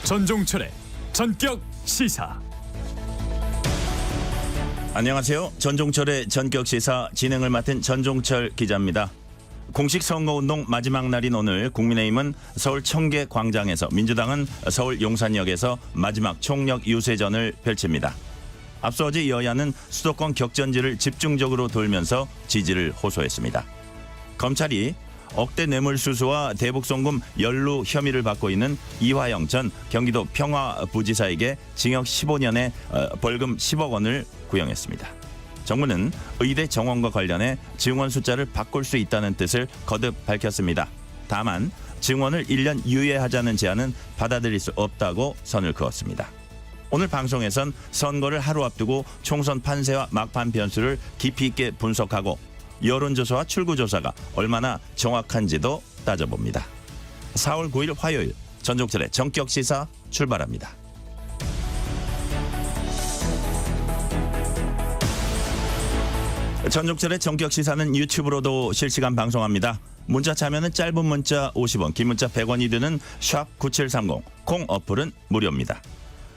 전종철의 전격 시사. 안녕하세요. 전종철의 전격 시사 진행을 맡은 전종철 기자입니다. 공식 선거운동 마지막 날인 오늘 국민의힘은 서울 청계광장에서, 민주당은 서울 용산역에서 마지막 총력 유세전을 펼칩니다. 앞서 어제 여야는 수도권 격전지를 집중적으로 돌면서 지지를 호소했습니다. 검찰이 억대 뇌물수수와 대북송금 연루 혐의를 받고 있는 이화영 전 경기도 평화부지사에게 징역 15년에 벌금 10억 원을 구형했습니다. 정부는 의대 정원과 관련해 증원 숫자를 바꿀 수 있다는 뜻을 거듭 밝혔습니다. 다만 증원을 1년 유예하자는 제안은 받아들일 수 없다고 선을 그었습니다. 오늘 방송에선 선거를 하루 앞두고 총선 판세와 막판 변수를 깊이 있게 분석하고 여론조사와 출구조사가 얼마나 정확한지도 따져봅니다. 4월 9일 화요일 전종철의 전격시사 출발합니다. 전종철의 전격시사는 유튜브로도 실시간 방송합니다. 문자 참여는 짧은 문자 50원, 긴 문자 100원이 드는 샵9730, 콩 어플은 무료입니다.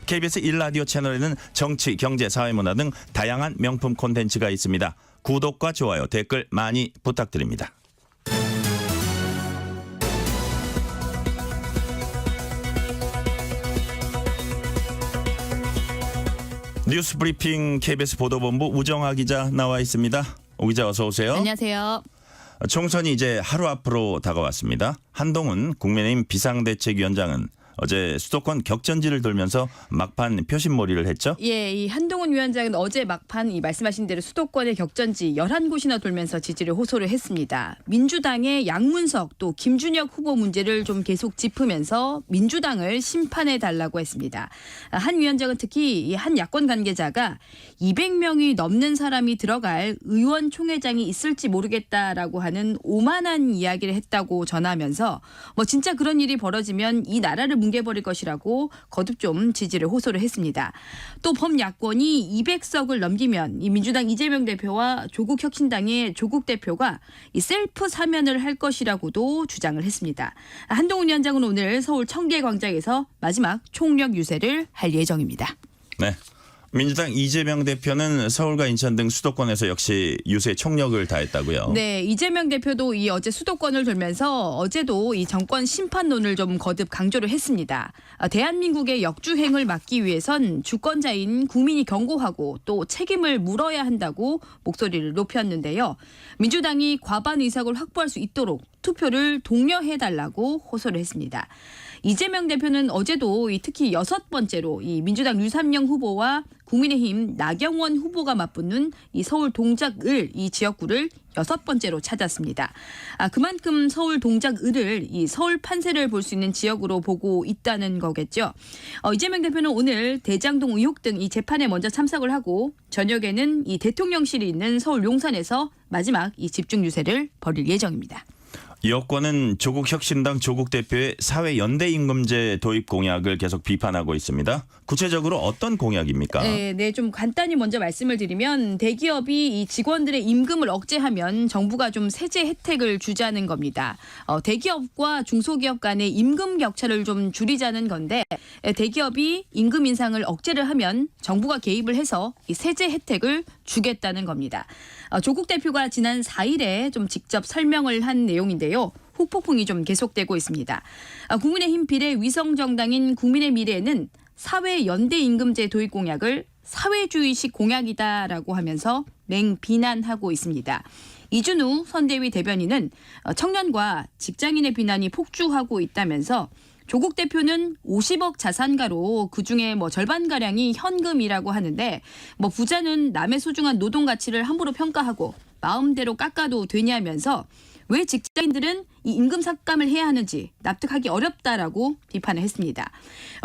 KBS 1라디오 채널에는 정치, 경제, 사회문화 등 다양한 명품 콘텐츠가 있습니다. 구독과 좋아요, 댓글 많이 부탁드립니다. 뉴스 브리핑 KBS 보도본부 우정아 기자 나와 있습니다. 오 기자 어서 오세요. 안녕하세요. 총선이 이제 하루 앞으로 다가왔습니다. 한동훈 국민의힘 비상대책위원장은 어제 수도권 격전지를 돌면서 막판 표심몰이를 했죠? 예, 이 한동훈 위원장은 어제 막판 이 말씀하신 대로 수도권의 격전지 11곳이나 돌면서 지지를 호소를 했습니다. 민주당의 양문석 또 김준혁 후보 문제를 좀 계속 짚으면서 민주당을 심판해 달라고 했습니다. 한 위원장은 특히 이 한 야권 관계자가 200명이 넘는 사람이 들어갈 의원총회장이 있을지 모르겠다라고 하는 오만한 이야기를 했다고 전하면서 뭐 진짜 그런 일이 벌어지면 이 나라를 뭉개버릴 것이라고 거듭 좀 지지를 호소를 했습니다. 또 범야권이 200석을 넘기면 이 민주당 이재명 대표와 조국혁신당의 조국 대표가 이 셀프 사면을 할 것이라고도 주장을 했습니다. 한동훈 위원장은 오늘 서울 청계광장에서 마지막 총력 유세를 할 예정입니다. 네. 민주당 이재명 대표는 서울과 인천 등 수도권에서 역시 유세 총력을 다했다고요. 네, 이재명 대표도 이 어제 수도권을 돌면서 어제도 이 정권 심판론을 좀 거듭 강조를 했습니다. 대한민국의 역주행을 막기 위해선 주권자인 국민이 경고하고 또 책임을 물어야 한다고 목소리를 높였는데요. 민주당이 과반 의석을 확보할 수 있도록 투표를 독려해달라고 호소를 했습니다. 이재명 대표는 어제도 특히 6번째로 이 민주당 류삼영 후보와 국민의힘 나경원 후보가 맞붙는 이 서울 동작을 이 지역구를 6번째로 찾았습니다. 그만큼 서울 동작을을 이 서울 판세를 볼 수 있는 지역으로 보고 있다는 거겠죠. 이재명 대표는 오늘 대장동 의혹 등 이 재판에 먼저 참석을 하고 저녁에는 이 대통령실이 있는 서울 용산에서 마지막 이 집중 유세를 벌일 예정입니다. 여권은 조국혁신당 조국 대표의 사회연대임금제 도입 공약을 계속 비판하고 있습니다. 구체적으로 어떤 공약입니까? 네, 좀 간단히 먼저 말씀을 드리면 대기업이 이 직원들의 임금을 억제하면 정부가 좀 세제 혜택을 주자는 겁니다. 대기업과 중소기업 간의 임금 격차를 좀 줄이자는 건데 대기업이 임금 인상을 억제를 하면 정부가 개입을 해서 이 세제 혜택을 주겠다는 겁니다. 조국 대표가 지난 4일에 좀 직접 설명을 한 내용인데요. 후폭풍이 좀 계속되고 있습니다. 국민의힘 비례위성정당인 국민의 미래는 사회연대임금제 도입 공약을 사회주의식 공약이다라고 하면서 맹비난하고 있습니다. 이준우 선대위 대변인은 청년과 직장인의 비난이 폭주하고 있다면서 조국 대표는 50억 자산가로 그중에 절반가량이 현금이라고 하는데 부자는 남의 소중한 노동 가치를 함부로 평가하고 마음대로 깎아도 되냐면서 왜 직장인들은 이 임금 삭감을 해야 하는지 납득하기 어렵다라고 비판을 했습니다.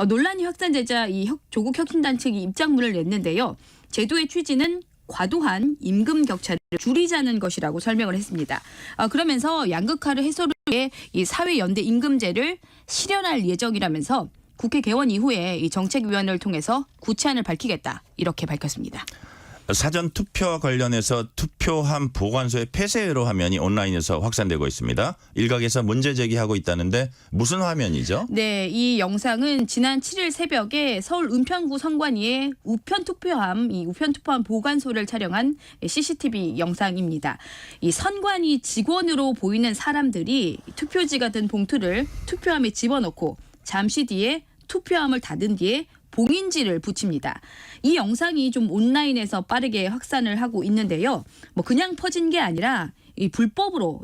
논란이 확산되자 이 조국 혁신당 측이 입장문을 냈는데요. 제도의 취지는 과도한 임금 격차를 줄이자는 것이라고 설명을 했습니다. 그러면서 양극화를 해소를 위해 이 사회연대 임금제를 실현할 예정이라면서 국회 개원 이후에 이 정책위원회를 통해서 구체안을 밝히겠다 이렇게 밝혔습니다. 사전 투표와 관련해서 투표함 보관소의 폐쇄로 화면이 온라인에서 확산되고 있습니다. 일각에서 문제 제기하고 있다는데 무슨 화면이죠? 네, 이 영상은 지난 7일 새벽에 서울 은평구 선관위의 이 우편 투표함 보관소를 촬영한 CCTV 영상입니다. 이 선관위 직원으로 보이는 사람들이 투표지가 든 봉투를 투표함에 집어넣고 잠시 뒤에 투표함을 닫은 뒤에 봉인지를 붙입니다. 이 영상이 좀 온라인에서 빠르게 확산을 하고 있는데요. 뭐 그냥 퍼진 게 아니라 이 불법으로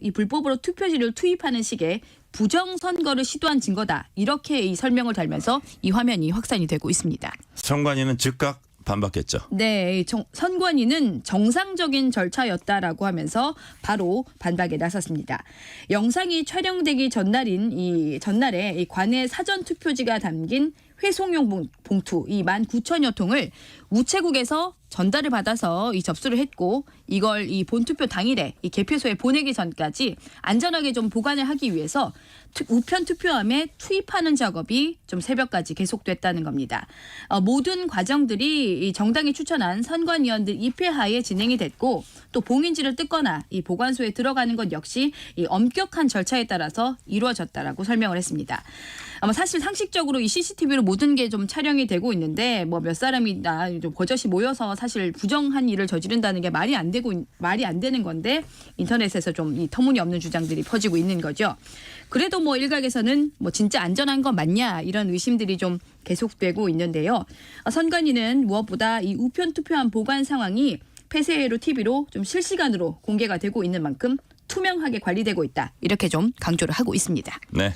투표지를 투입하는 식의 부정 선거를 시도한 증거다. 이렇게 이 설명을 달면서 이 화면이 확산이 되고 있습니다. 선관위는 즉각 반박했죠. 네, 선관위는 정상적인 절차였다라고 하면서 바로 반박에 나섰습니다. 영상이 촬영되기 전날에 이 관내 사전 투표지가 담긴 회송용 봉투 19,000여 통을 우체국에서 전달을 받아서 접수를 했고 이걸 이 본투표 당일에 이 개표소에 보내기 전까지 안전하게 좀 보관을 하기 위해서 우편 투표함에 투입하는 작업이 좀 새벽까지 계속됐다는 겁니다. 모든 과정들이 이 정당이 추천한 선관위원들 입회하에 진행이 됐고 또 봉인지를 뜯거나 이 보관소에 들어가는 것 역시 이 엄격한 절차에 따라서 이루어졌다라고 설명을 했습니다. 사실 상식적으로 이 CCTV로 모든 게 좀 촬영이 되고 있는데 뭐 몇 사람이나 좀 버젓이 모여서 사실 부정한 일을 저지른다는 게 말이 안 되는 건데 인터넷에서 좀 이 터무니없는 주장들이 퍼지고 있는 거죠. 그래도 뭐 일각에서는 뭐 진짜 안전한 거 맞냐 이런 의심들이 좀 계속되고 있는데요. 선관위는 무엇보다 이 우편 투표함 보관 상황이 폐쇄로 TV로 좀 실시간으로 공개가 되고 있는 만큼 투명하게 관리되고 있다. 이렇게 좀 강조를 하고 있습니다. 네.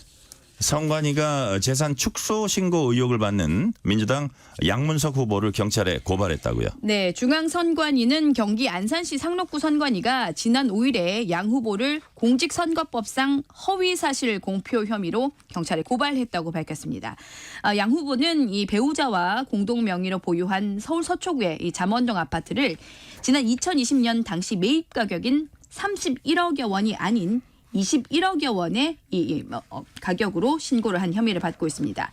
선관위가 재산 축소 신고 의혹을 받는 민주당 양문석 후보를 경찰에 고발했다고요. 네, 중앙선관위는 경기 안산시 상록구 선관위가 지난 5일에 양 후보를 공직선거법상 허위사실 공표 혐의로 경찰에 고발했다고 밝혔습니다. 양 후보는 이 배우자와 공동 명의로 보유한 서울 서초구의 이 잠원동 아파트를 지난 2020년 당시 매입 가격인 31억여 원이 아닌 21억여 원의 가격으로 신고를 한 혐의를 받고 있습니다.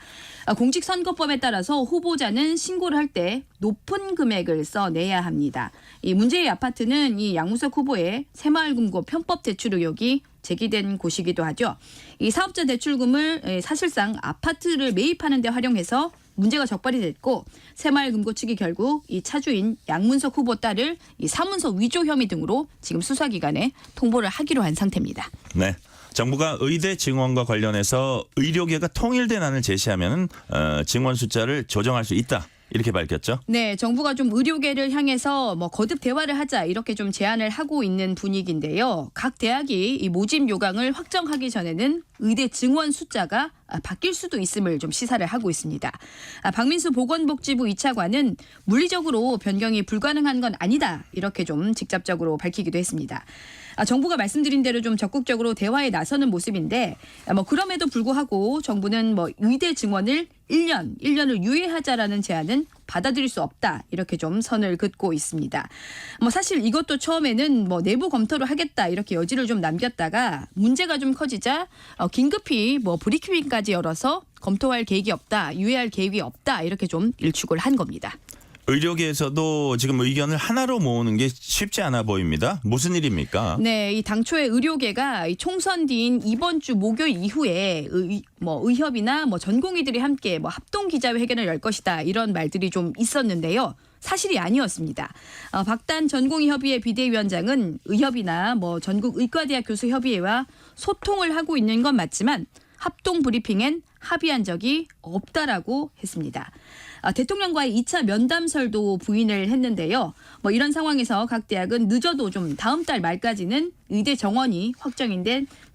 공직선거법에 따라서 후보자는 신고를 할 때 높은 금액을 써내야 합니다. 이 문제의 아파트는 이 양문석 후보의 새마을금고 편법 대출 의혹이 제기된 곳이기도 하죠. 이 사업자 대출금을 사실상 아파트를 매입하는 데 활용해서 문제가 적발이 됐고 새마을금고 측이 결국 이 차주인 양문석 후보 딸을 이 사문서 위조 혐의 등으로 지금 수사기관에 통보를 하기로 한 상태입니다. 네. 정부가 의대 증원과 관련해서 의료계가 통일된 안을 제시하면 증원 숫자를 조정할 수 있다. 이렇게 밝혔죠. 네, 정부가 좀 의료계를 향해서 뭐 거듭 대화를 하자 이렇게 좀 제안을 하고 있는 분위기인데요. 각 대학이 이 모집 요강을 확정하기 전에는 의대 증원 숫자가 바뀔 수도 있음을 좀 시사를 하고 있습니다. 박민수 보건복지부 2차관은 물리적으로 변경이 불가능한 건 아니다 이렇게 좀 직접적으로 밝히기도 했습니다. 정부가 말씀드린 대로 좀 적극적으로 대화에 나서는 모습인데 뭐 그럼에도 불구하고 정부는 뭐 의대 증원을 1년을 유예하자라는 제안은 받아들일 수 없다 이렇게 좀 선을 긋고 있습니다. 뭐 사실 이것도 처음에는 뭐 내부 검토를 하겠다 이렇게 여지를 좀 남겼다가 문제가 좀 커지자 긴급히 뭐 브리핑까지 열어서 검토할 계획이 없다, 유예할 계획이 없다 이렇게 좀 일축을 한 겁니다. 의료계에서도 지금 의견을 하나로 모으는 게 쉽지 않아 보입니다. 무슨 일입니까? 네, 이 당초에 의료계가 이 총선 뒤인 이번 주 목요일 이후에 의협이나 뭐 전공의들이 함께 뭐 합동 기자회견을 열 것이다 이런 말들이 좀 있었는데요. 사실이 아니었습니다. 박단 전공의협의회 비대위원장은 의협이나 뭐 전국 의과대학 교수협의회와 소통을 하고 있는 건 맞지만 합동 브리핑엔 합의한 적이 없다라고 했습니다. 대통령과의 2차 면담설도 부인을 했는데요. 뭐 이런 상황에서 각 대학은 늦어도 좀 다음 달 말까지는 의대 정원이 확정인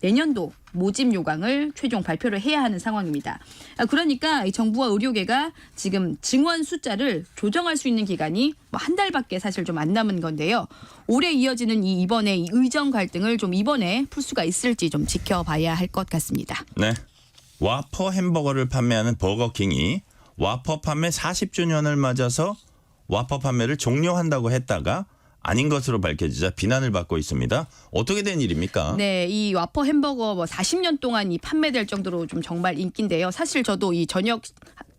내년도 모집 요강을 최종 발표를 해야 하는 상황입니다. 그러니까 정부와 의료계가 지금 증원 숫자를 조정할 수 있는 기간이 뭐 한 달밖에 사실 좀 안 남은 건데요. 올해 이어지는 이번에 이 의정 갈등을 좀 이번에 풀 수가 있을지 좀 지켜봐야 할 것 같습니다. 네. 와퍼 햄버거를 판매하는 버거킹이 와퍼 판매 40주년을 맞아서 와퍼 판매를 종료한다고 했다가 아닌 것으로 밝혀지자 비난을 받고 있습니다. 어떻게 된 일입니까? 네, 이 와퍼 햄버거 뭐 40년 동안 이 판매될 정도로 좀 정말 인기인데요. 사실 저도 이 저녁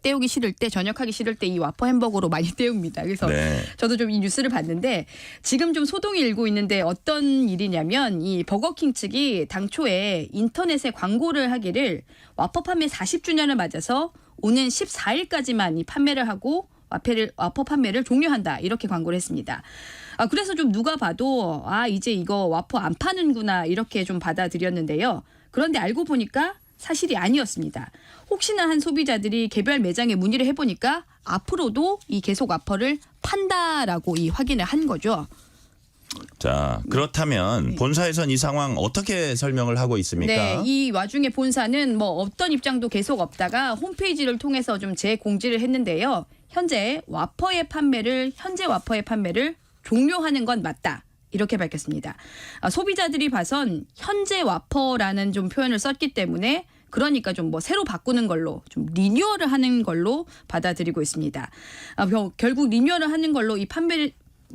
때우기 싫을 때 저녁하기 싫을 때 이 와퍼 햄버거로 많이 때웁니다. 그래서 네. 저도 좀 이 뉴스를 봤는데 지금 좀 소동이 일고 있는데 어떤 일이냐면 이 버거킹 측이 당초에 인터넷에 광고를 하기를 와퍼 판매 40주년을 맞아서 오는 14일까지만 이 판매를 하고 와퍼 판매를 종료한다 이렇게 광고를 했습니다. 그래서 좀 누가 봐도 이제 이거 와퍼 안 파는구나 이렇게 좀 받아들였는데요. 그런데 알고 보니까 사실이 아니었습니다. 혹시나 한 소비자들이 개별 매장에 문의를 해보니까 앞으로도 이 계속 와퍼를 판다라고 이 확인을 한 거죠. 자, 그렇다면 본사에선 이 상황 어떻게 설명을 하고 있습니까? 네, 이 와중에 본사는 뭐 어떤 입장도 계속 없다가 홈페이지를 통해서 좀 재공지를 했는데요. 현재 와퍼의 판매를 종료하는 건 맞다. 이렇게 밝혔습니다. 소비자들이 봐선 현재 와퍼라는 좀 표현을 썼기 때문에 그러니까 좀 뭐 새로 바꾸는 걸로 좀 리뉴얼을 하는 걸로 받아들이고 있습니다. 결국 리뉴얼을 하는 걸로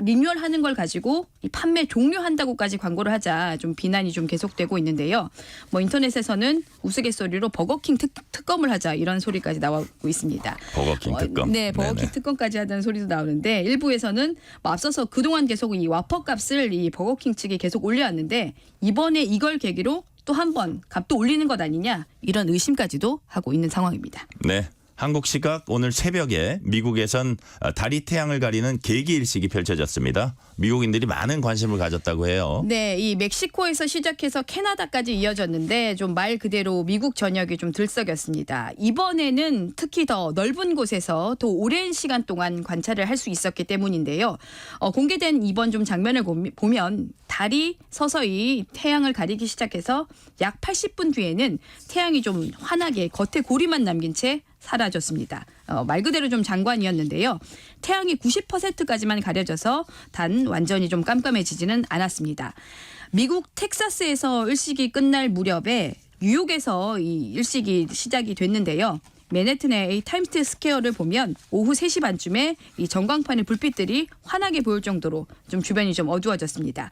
리뉴얼하는 걸 가지고 이 판매 종료한다고까지 광고를 하자 좀 비난이 좀 계속되고 있는데요. 뭐 인터넷에서는 우스갯소리로 버거킹 특검을 하자 이런 소리까지 나오고 있습니다. 버거킹 특검. 네, 버거킹 네네. 특검까지 하다는 소리도 나오는데 일부에서는 뭐 앞서서 그동안 계속 이 와퍼 값을 이 버거킹 측이 계속 올려왔는데 이번에 이걸 계기로 또 한 번 값도 올리는 것 아니냐 이런 의심까지도 하고 있는 상황입니다. 네. 한국 시각 오늘 새벽에 미국에선 달이 태양을 가리는 개기일식이 펼쳐졌습니다. 미국인들이 많은 관심을 가졌다고 해요. 네, 이 멕시코에서 시작해서 캐나다까지 이어졌는데 좀 말 그대로 미국 전역이 좀 들썩였습니다. 이번에는 특히 더 넓은 곳에서 더 오랜 시간 동안 관찰을 할 수 있었기 때문인데요. 공개된 이번 좀 장면을 보면 달이 서서히 태양을 가리기 시작해서 약 80분 뒤에는 태양이 좀 환하게 겉에 고리만 남긴 채 사라졌습니다. 말 그대로 좀 장관이었는데요. 태양이 90%까지만 가려져서 단 완전히 좀 깜깜해지지는 않았습니다. 미국 텍사스에서 일식이 끝날 무렵에 뉴욕에서 이 일식이 시작이 됐는데요. 맨해튼의 타임스 스퀘어를 보면 오후 3시 반쯤에 이 전광판의 불빛들이 환하게 보일 정도로 좀 주변이 좀 어두워졌습니다.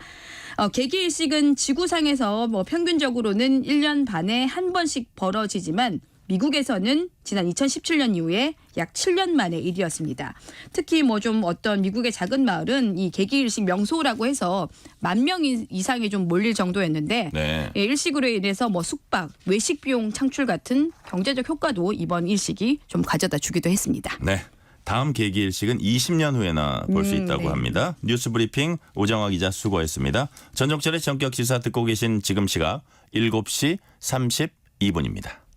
개기일식은 지구상에서 뭐 평균적으로는 1년 반에 한 번씩 벌어지지만 미국에서는 지난 2017년 이후에 약 7년 만의 일이었습니다. 특히 뭐 좀 어떤 미국의 작은 마을은 이 개기일식 명소라고 해서 10,000명 이상이 좀 몰릴 정도였는데 네. 일식으로 인해서 뭐 숙박, 외식 비용 창출 같은 경제적 효과도 이번 일식이 좀 가져다 주기도 했습니다. 네. 다음 개기일식은 20년 후에나 볼 수 있다고 네. 합니다. 뉴스 브리핑 오정화 기자 수고했습니다. 전종철의 전격 시사 듣고 계신 지금 시각 7시 32분입니다.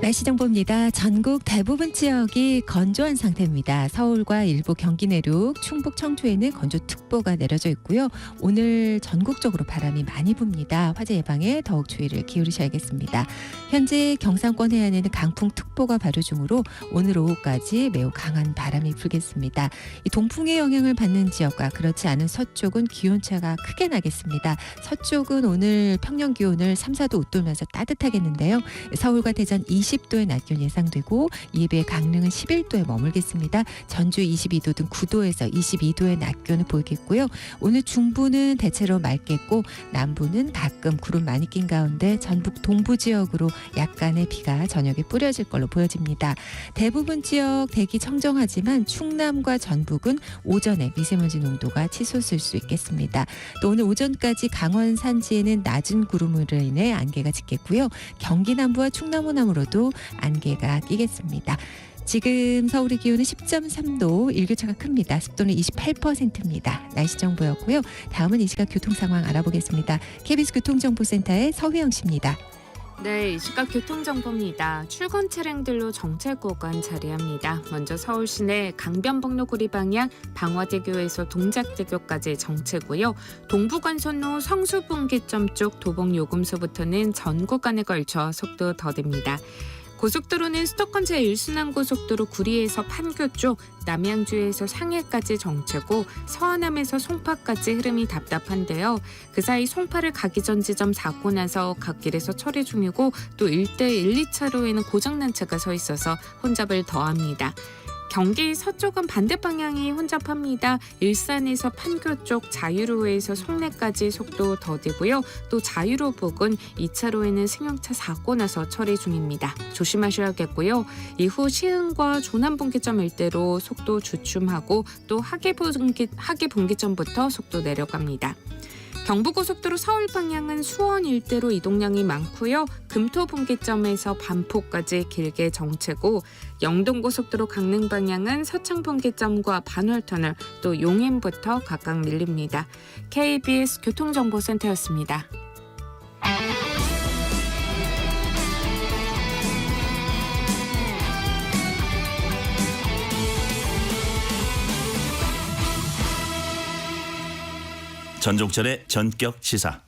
날씨 정보입니다. 전국 대부분 지역이 건조한 상태입니다. 서울과 일부 경기 내륙, 충북 청주에는 건조특보가 내려져 있고요. 오늘 전국적으로 바람이 많이 붑니다. 화재 예방에 더욱 주의를 기울이셔야겠습니다. 현재 경상권 해안에는 강풍특보가 발효 중으로 오늘 오후까지 매우 강한 바람이 불겠습니다. 이 동풍의 영향을 받는 지역과 그렇지 않은 서쪽은 기온차가 크게 나겠습니다. 서쪽은 오늘 평년 기온을 3, 4도 웃돌면서 따뜻하겠는데요. 서울과 대전 20도의 낮 기온 예상되고 이에 비해 강릉은 11도에 머물겠습니다. 전주 22도 등 9도에서 22도의 낮 기온을 보이겠고요. 오늘 중부는 대체로 맑겠고 남부는 가끔 구름 많이 낀 가운데 전북 동부 지역으로 약간의 비가 저녁에 뿌려질 걸로 보여집니다. 대부분 지역 대기 청정하지만 충남과 전북은 오전에 미세먼지 농도가 치솟을 수 있겠습니다. 또 오늘 오전까지 강원 산지에는 낮은 구름으로 인해 안개가 짙겠고요. 경기 남부와 충남 호남으로도 안개가 끼겠습니다. 지금 서울의 기온은 10.3도, 일교차가 큽니다. 습도는 28%입니다. 날씨 정보였고요. 다음은 이 시각 교통 상황 알아보겠습니다. KBS 교통정보센터의 서휘영 씨입니다. 네, 이 시각 교통정보입니다. 출근 차량들로 정체 구간 자리합니다. 먼저 서울 시내 강변북로 구리 방향 방화대교에서 동작대교까지 정체고요. 동부간선로 성수분기점 쪽 도봉요금소부터는 전 구간에 걸쳐 속도 더딥니다. 고속도로는 수도권 제1순환고속도로 구리에서 판교 쪽, 남양주에서 상해까지 정체고 서안암에서 송파까지 흐름이 답답한데요. 그 사이 송파를 가기 전 지점 사고 나서 갓길에서 처리 중이고 또 일대 1, 2차로에는 고장난 차가 서 있어서 혼잡을 더합니다. 경기 서쪽은 반대 방향이 혼잡합니다. 일산에서 판교 쪽 자유로에서 송내까지 속도 더디고요. 또 자유로 부근 2차로에는 승용차 사고 나서 처리 중입니다. 조심하셔야겠고요. 이후 시흥과 조남분기점 일대로 속도 주춤하고 또 하계분기점부터 속도 내려갑니다. 경부고속도로 서울 방향은 수원 일대로 이동량이 많고요. 금토분기점에서 반포까지 길게 정체고 영동고속도로 강릉 방향은 서창분기점과 반월터널 또 용인부터 각각 밀립니다. KBS 교통정보센터였습니다. 전종철의 전격 시사.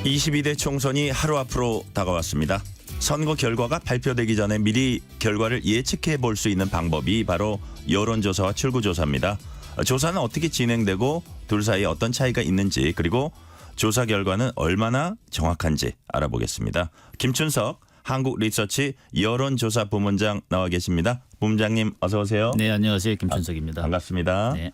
(22대) 총선이 하루 앞으로 다가왔습니다. 선거 결과가 발표되기 전에 미리 결과를 예측해 볼 수 있는 방법이 바로 여론조사와 출구조사입니다. 조사는 어떻게 진행되고 둘 사이에 어떤 차이가 있는지, 그리고 조사 결과는 얼마나 정확한지 알아보겠습니다. 김춘석 한국리서치 여론조사 부문장 나와 계십니다. 부문장님 어서 오세요. 네, 안녕하세요. 김춘석입니다. 반갑습니다. 네.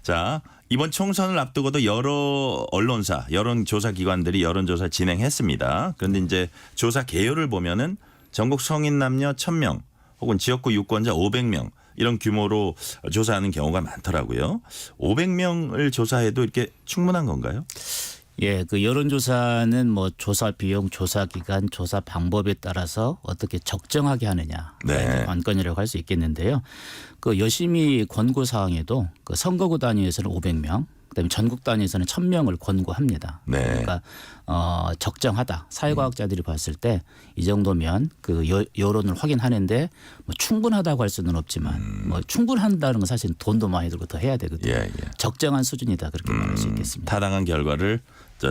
자, 이번 총선을 앞두고도 여러 언론사, 여론조사 기관들이 여론조사 진행했습니다. 그런데 이제 조사 개요를 보면은 전국 성인 남녀 1,000명 혹은 지역구 유권자 500명 이런 규모로 조사하는 경우가 많더라고요. 500명을 조사해도 이렇게 충분한 건가요? 예, 그 여론조사는 뭐 조사 비용, 조사 기간, 조사 방법에 따라서 어떻게 적정하게 하느냐 네. 관건이라고 할 수 있겠는데요. 그 여심이 권고 사항에도 그 선거구 단위에서는 500명, 그다음에 전국 단위에서는 1,000명을 권고합니다. 네. 그러니까 적정하다. 사회과학자들이 봤을 때 이 정도면 그 여론을 확인하는데 뭐 충분하다고 할 수는 없지만 뭐 충분한다는 건 사실 돈도 많이 들고 더 해야 되거든요. 예, 예. 적정한 수준이다 그렇게 말할 수 있겠습니다. 타당한 결과를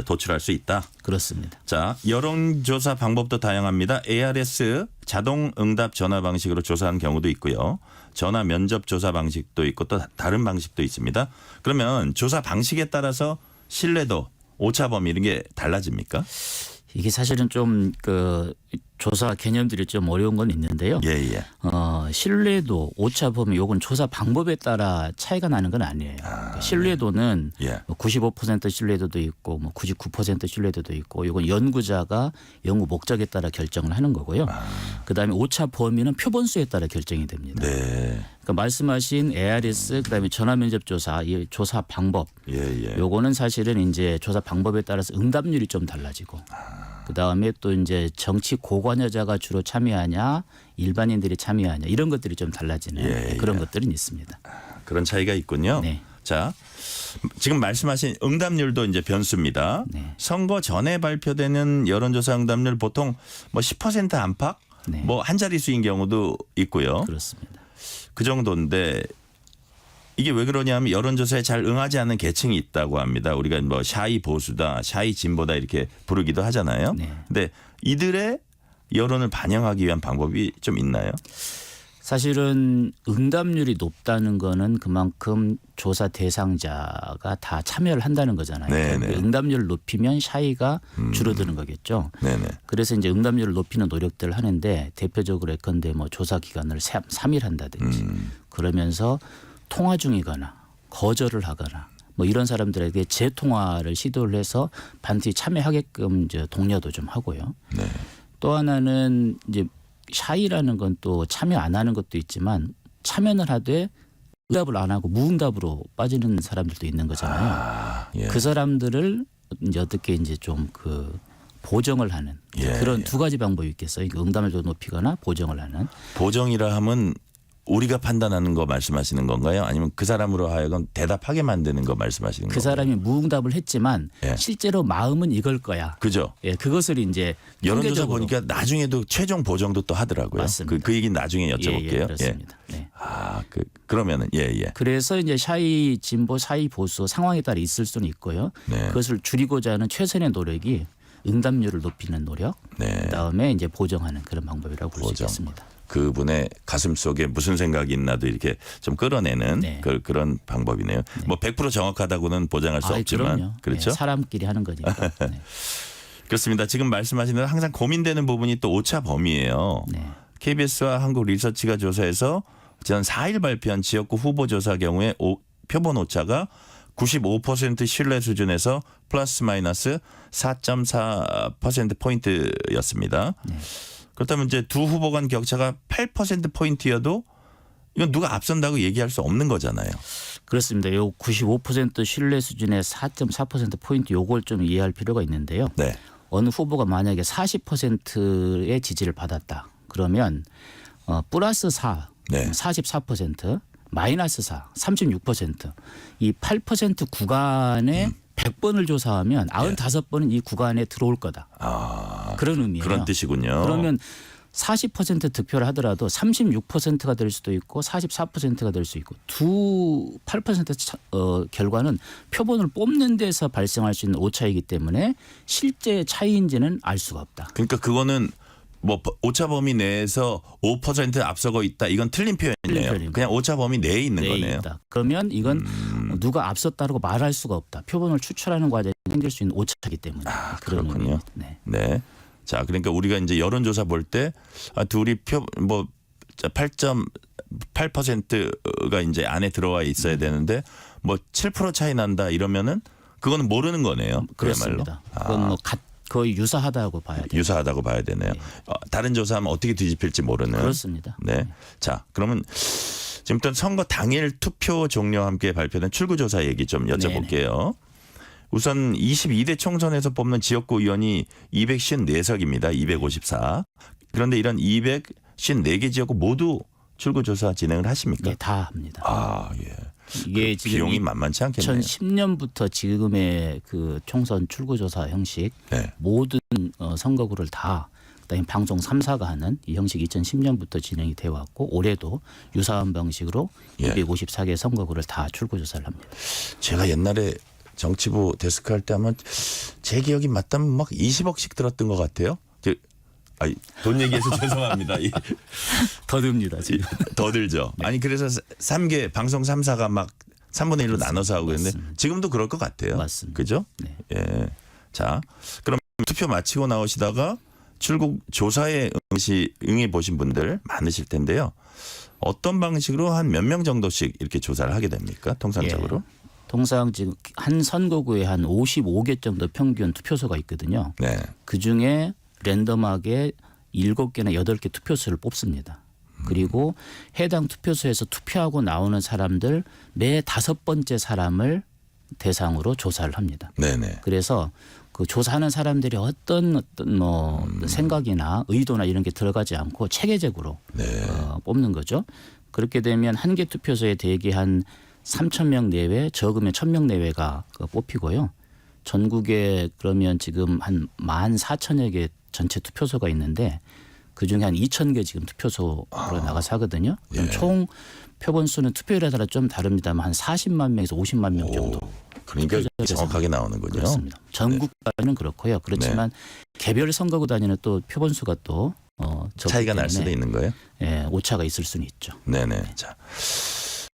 도출할 수 있다. 그렇습니다. 자, 여론조사 방법도 다양합니다. ARS 자동 응답 전화 방식으로 조사하는 경우도 있고요. 전화 면접 조사 방식도 있고 또 다른 방식도 있습니다. 그러면 조사 방식에 따라서 신뢰도, 오차 범위 이런 게 달라집니까? 이게 사실은 좀 그 조사 개념들이 좀 어려운 건 있는데요. 예, 예. 신뢰도, 오차 범위 요건 조사 방법에 따라 차이가 나는 건 아니에요. 그러니까 신뢰도는 예. 뭐 95% 신뢰도도 있고 뭐 99% 신뢰도도 있고 요건 연구자가 연구 목적에 따라 결정을 하는 거고요. 그다음에 오차 범위는 표본수에 따라 결정이 됩니다. 네. 그러니까 말씀하신 ARS 그다음에 전화 면접 조사 이 조사 방법 예, 예. 요거는 사실은 이제 조사 방법에 따라서 응답률이 좀 달라지고 그다음에 또 이제 정치 고관여자가 주로 참여하냐 일반인들이 참여하냐 이런 것들이 좀 달라지는 예, 그런 예. 것들은 있습니다. 그런 차이가 있군요. 네. 자, 지금 말씀하신 응답률도 이제 변수입니다. 네. 선거 전에 발표되는 여론조사 응답률 보통 뭐 10% 안팎, 네. 뭐 한 자릿수인 경우도 있고요. 그렇습니다. 그 정도인데 이게 왜 그러냐면 여론조사에 잘 응하지 않는 계층이 있다고 합니다. 우리가 뭐 샤이 보수다, 샤이 진보다 이렇게 부르기도 하잖아요. 네. 근데 이들의 여론을 반영하기 위한 방법이 좀 있나요? 사실은 응답률이 높다는 거는 그만큼 조사 대상자가 다 참여를 한다는 거잖아요. 네, 네. 응답률을 높이면 샤이가 줄어드는 거겠죠. 네네. 그래서 이제 응답률을 높이는 노력들을 하는데 대표적으로 예컨대 뭐 조사 기간을 3일 한다든지 그러면서 통화 중이거나 거절을 하거나 뭐 이런 사람들에게 재통화를 시도를 해서 반드시 참여하게끔 이제 독려도 좀 하고요. 네. 또 하나는 이제 샤이라는 건 또 참여 안 하는 것도 있지만 참여는 하되 응답을 안 하고 무응답으로 빠지는 사람들도 있는 거잖아요. 아, 예. 그 사람들을 이제 어떻게 이제 좀 그 보정을 하는 예, 그런 예. 두 가지 방법이 있겠어요. 그러니까 응답률도 높이거나 보정을 하는. 보정이라 하면 우리가 판단하는 거 말씀하시는 건가요? 아니면 그 사람으로 하여금 대답하게 만드는 거 말씀하시는 그 건가요? 사람이 무응답을 했지만 예. 실제로 마음은 이걸 거야. 그죠? 예, 그것을 이제 여론조사 통계적으로. 보니까 나중에도 최종 보정도 또 하더라고요. 맞습니다. 그 얘기는 나중에 예, 여쭤볼게요. 예, 그렇습니다. 네. 아, 그러면은 예. 그래서 이제 샤이 진보, 샤이 보수 상황에 따라 있을 수는 있고요. 네. 그것을 줄이고자 하는 최선의 노력이 응답률을 높이는 노력, 네. 그다음에 이제 보정하는 그런 방법이라고 볼 수 보정. 있겠습니다. 그분의 가슴 속에 무슨 생각이 있나도 이렇게 좀 끌어내는 네. 그런 방법이네요. 뭐 100% 정확하다고는 보장할 수 없지만 그럼요. 그렇죠. 네, 사람끼리 하는 거니까. 네. 그렇습니다. 지금 말씀하신 대로 항상 고민되는 부분이 또 오차 범위예요. 네. KBS와 한국리서치가 조사해서 지난 4일 발표한 지역구 후보 조사 경우에 표본 오차가 95% 신뢰 수준에서 플러스 마이너스 4.4% 포인트였습니다. 네. 그렇다면 이제 두 후보 간 격차가 8% 포인트여도 이건 누가 앞선다고 얘기할 수 없는 거잖아요. 그렇습니다. 요 95% 신뢰 수준의 4.4% 포인트 요걸 좀 이해할 필요가 있는데요. 네. 어느 후보가 만약에 40%의 지지를 받았다. 그러면 플러스 4, 네. 44%, 마이너스 4, 36%. 이 8% 구간에 100번을 조사하면 95번은 이 구간에 들어올 거다. 그런 의미예요. 그런 뜻이군요. 그러면 40% 득표를 하더라도 36%가 될 수도 있고 44%가 될 수 있고 두 8% 결과는 표본을 뽑는 데서 발생할 수 있는 오차이기 때문에 실제 차이인지는 알 수가 없다. 그러니까 그거는 뭐 오차 범위 내에서 5% 앞서고 있다. 이건 틀린 표현이네요. 표현입니다. 그냥 오차 범위 내에 있는 네, 거네요. 있다. 그러면 이건 누가 앞섰다고 말할 수가 없다. 표본을 추출하는 과정에 생길 수 있는 오차이기 때문에. 그런 그렇군요. 의미입니다. 네. 네. 자, 그러니까 우리가 이제 여론조사 볼 때 둘이 8.8%가 이제 안에 들어와 있어야 되는데 뭐 7% 차이 난다 이러면은 그거는 모르는 거네요. 그야말로. 그렇습니다. 그건 뭐 거의 유사하다고 봐야 돼요. 유사하다고 봐야 되네요. 네. 다른 조사하면 어떻게 뒤집힐지 모르는. 그렇습니다. 네. 자, 그러면 지금부터 선거 당일 투표 종료와 함께 발표된 출구조사 얘기 좀 여쭤볼게요. 우선 22대 총선에서 뽑는 지역구 의원이 254석입니다. 254. 그런데 이런 254개 지역구 모두 출구조사 진행을 하십니까? 네, 다 합니다. 아, 예. 이게 그 지금 비용이 만만치 않겠네요. 2010년부터 지금의 그 총선 출구조사 형식 네. 모든 선거구를 다 그다음에 방송 3사가 하는 이 형식이 2010년부터 진행이 되어 왔고 올해도 유사한 방식으로 예. 254개 선거구를 다 출구조사를 합니다. 제가 옛날에 정치부 데스크 할 때 아마 제 기억이 맞다면 막 20억씩 들었던 것 같아요. 돈 얘기해서 죄송합니다. 더 듭니다 지금. 더 들죠. 아니 그래서 3개 방송 3사가 막 3분의 1로 나눠서 하고 그랬는데 지금도 그럴 것 같아요. 맞습니다. 그죠? 네. 예. 자, 그럼 투표 마치고 나오시다가 출국 조사에 응해 보신 분들 많으실 텐데요. 어떤 방식으로 한 몇 명 정도씩 이렇게 조사를 하게 됩니까? 통상적으로? 예. 통상 지금 한 선거구에 한 55개 정도 평균 투표소가 있거든요. 네. 그중에 랜덤하게 7개나 8개 투표소를 뽑습니다. 그리고 해당 투표소에서 투표하고 나오는 사람들 매 5번째 사람을 대상으로 조사를 합니다. 네네. 그래서 그 조사하는 사람들이 어떤 뭐 생각이나 의도나 이런 게 들어가지 않고 체계적으로 뽑는 거죠. 그렇게 되면 한 개 투표소에 대개 한 3,000명 내외, 적으면 1,000명 내외가 뽑히고요. 전국에 그러면 지금 한 14,000여 개 전체 투표소가 있는데 그중에 한 2,000개 지금 투표소로 나가서 하거든요. 그럼 총 표본 수는 투표율에 따라 좀 다릅니다만 한 40만 명에서 50만 명 정도. 그러니까 정확하게 나오는군요. 그렇습니다. 전국까지는 그렇고요. 그렇지만 개별 선거구 단위는 또 표본 수가 또 차이가 날 수도 있는 거예요? 예, 오차가 있을 수는 있죠. 네네. 자,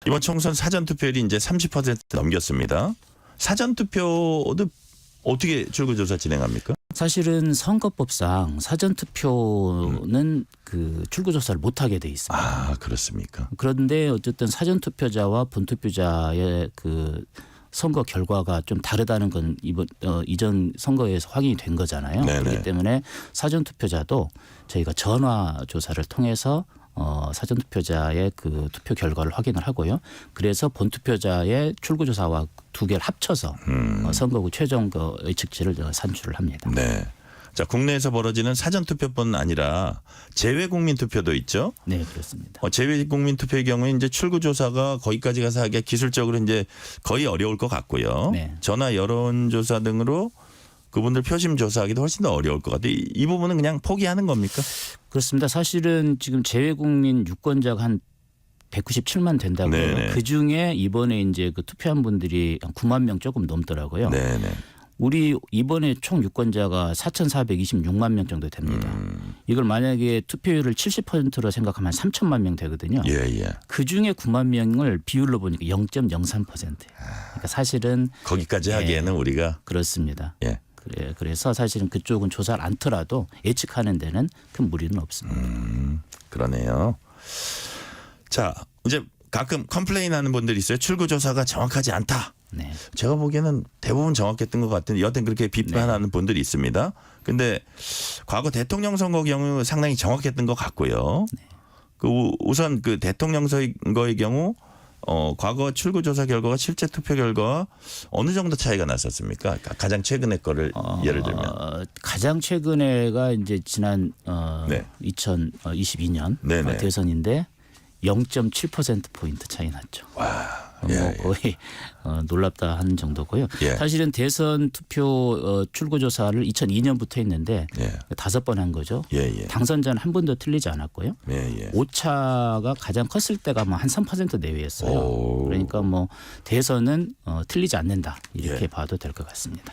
이번 총선 사전 투표율이 이제 30% 넘겼습니다. 사전 투표도 어떻게 출구조사 진행합니까? 사실은 선거법상 사전 투표는 그 출구조사를 못 하게 돼 있습니다. 아, 그렇습니까? 그런데 어쨌든 사전 투표자와 본 투표자의 그 선거 결과가 좀 다르다는 건 이전 선거에서 확인이 된 거잖아요. 네네. 그렇기 때문에 사전 투표자도 저희가 전화 조사를 통해서 사전 투표자의 그 투표 결과를 확인을 하고요. 그래서 본 투표자의 출구조사와 두 개를 합쳐서 선거구 최종 그 의측지를 산출을 합니다. 네. 자, 국내에서 벌어지는 사전 투표뿐 아니라 재외 국민 투표도 있죠. 네, 그렇습니다. 재외 국민 투표의 경우에 이제 출구 조사가 거기까지 가서 하기가 기술적으로 이제 거의 어려울 것 같고요. 네. 전화 여론 조사 등으로 그분들 표심 조사하기도 훨씬 더 어려울 것 같아요. 이 부분은 그냥 포기하는 겁니까? 그렇습니다. 사실은 지금 재외국민 유권자가 한 197만 된다고요. 네네. 그 중에 이번에 이제 그 투표한 분들이 한 9만 명 조금 넘더라고요. 네네. 우리 이번에 총 유권자가 4,426만 명 정도 됩니다. 이걸 만약에 투표율을 70%로 생각하면 3천만 명 되거든요. 예. 그 중에 9만 명을 비율로 보니까 0.03%예요. 그러니까 사실은 거기까지 하기에는 우리가 그렇습니다. 예. 그래서 사실은 그쪽은 조사를 않더라도 예측하는 데는 큰 무리는 없습니다. 그러네요. 자, 이제 가끔 컴플레인하는 분들이 있어요. 출구조사가 정확하지 않다. 네. 제가 보기에는 대부분 정확했던 것 같은데 여튼 그렇게 비판하는 분들이 있습니다. 근데 과거 대통령 선거 경우 상당히 정확했던 것 같고요. 그 우선 그 대통령 선거의 경우 과거 출구조사 결과가 실제 투표 결과와 어느 정도 차이가 났었습니까? 가장 최근의 거를 예를 들면 가장 최근에가 이제 지난 네. 2022년 네네. 대선인데 0.7% 포인트 차이 났죠. 예, 거의 놀랍다 하는 정도고요. 예. 사실은 대선 투표 출구조사를 2002년부터 했는데 예. 5번 한 거죠. 예. 당선자는 한 번도 틀리지 않았고요. 예. 오차가 가장 컸을 때가 뭐 한 3% 내외였어요. 오. 그러니까 뭐 대선은 틀리지 않는다 이렇게 예. 봐도 될 것 같습니다.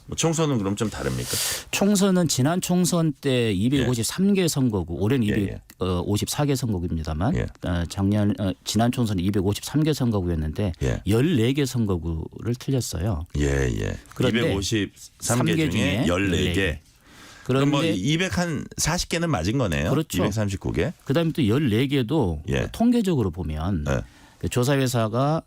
뭐 총선은 그럼 좀 다릅니까? 총선은 지난 총선 때 253개 선거구, 올해는 예. 254개 선거구입니다만 예. 지난 총선은 253개 선거구였는데 예. 14개 선거구를 틀렸어요. 예. 그런데 253개 중에 14개. 그럼 뭐 그런데 240개는 맞은 거네요. 그렇죠. 239개. 그다음에 또 14개도 예. 통계적으로 보면 예. 그 조사회사가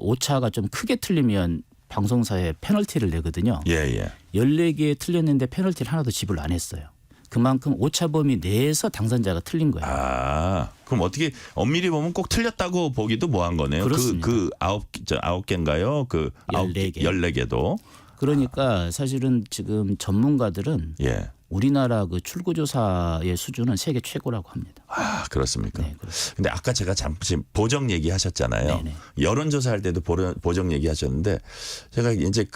오차가 좀 크게 틀리면 방송사에 페널티를 내거든요. 예. 14개 틀렸는데 페널티를 하나도 지불 안 했어요. 그만큼 오차 범위 내에서 당선자가 틀린 거예요. 아, 그럼 어떻게 엄밀히 보면 꼭 틀렸다고 보기도 뭐한 거네요. 그렇습니다. 그 9개인가요? 그 14개. 14개도. 그러니까 사실은 지금 전문가들은 예. 우리나라 그 출구조사의 수준은 세계 최고라고 합니다. 아, 그렇습니까? 네, 그렇습니다. 근데 아까 제가 잠시 보정 얘기하셨잖아요. 네네. 여론조사할 때도 보정 얘기하셨는데 제가 이제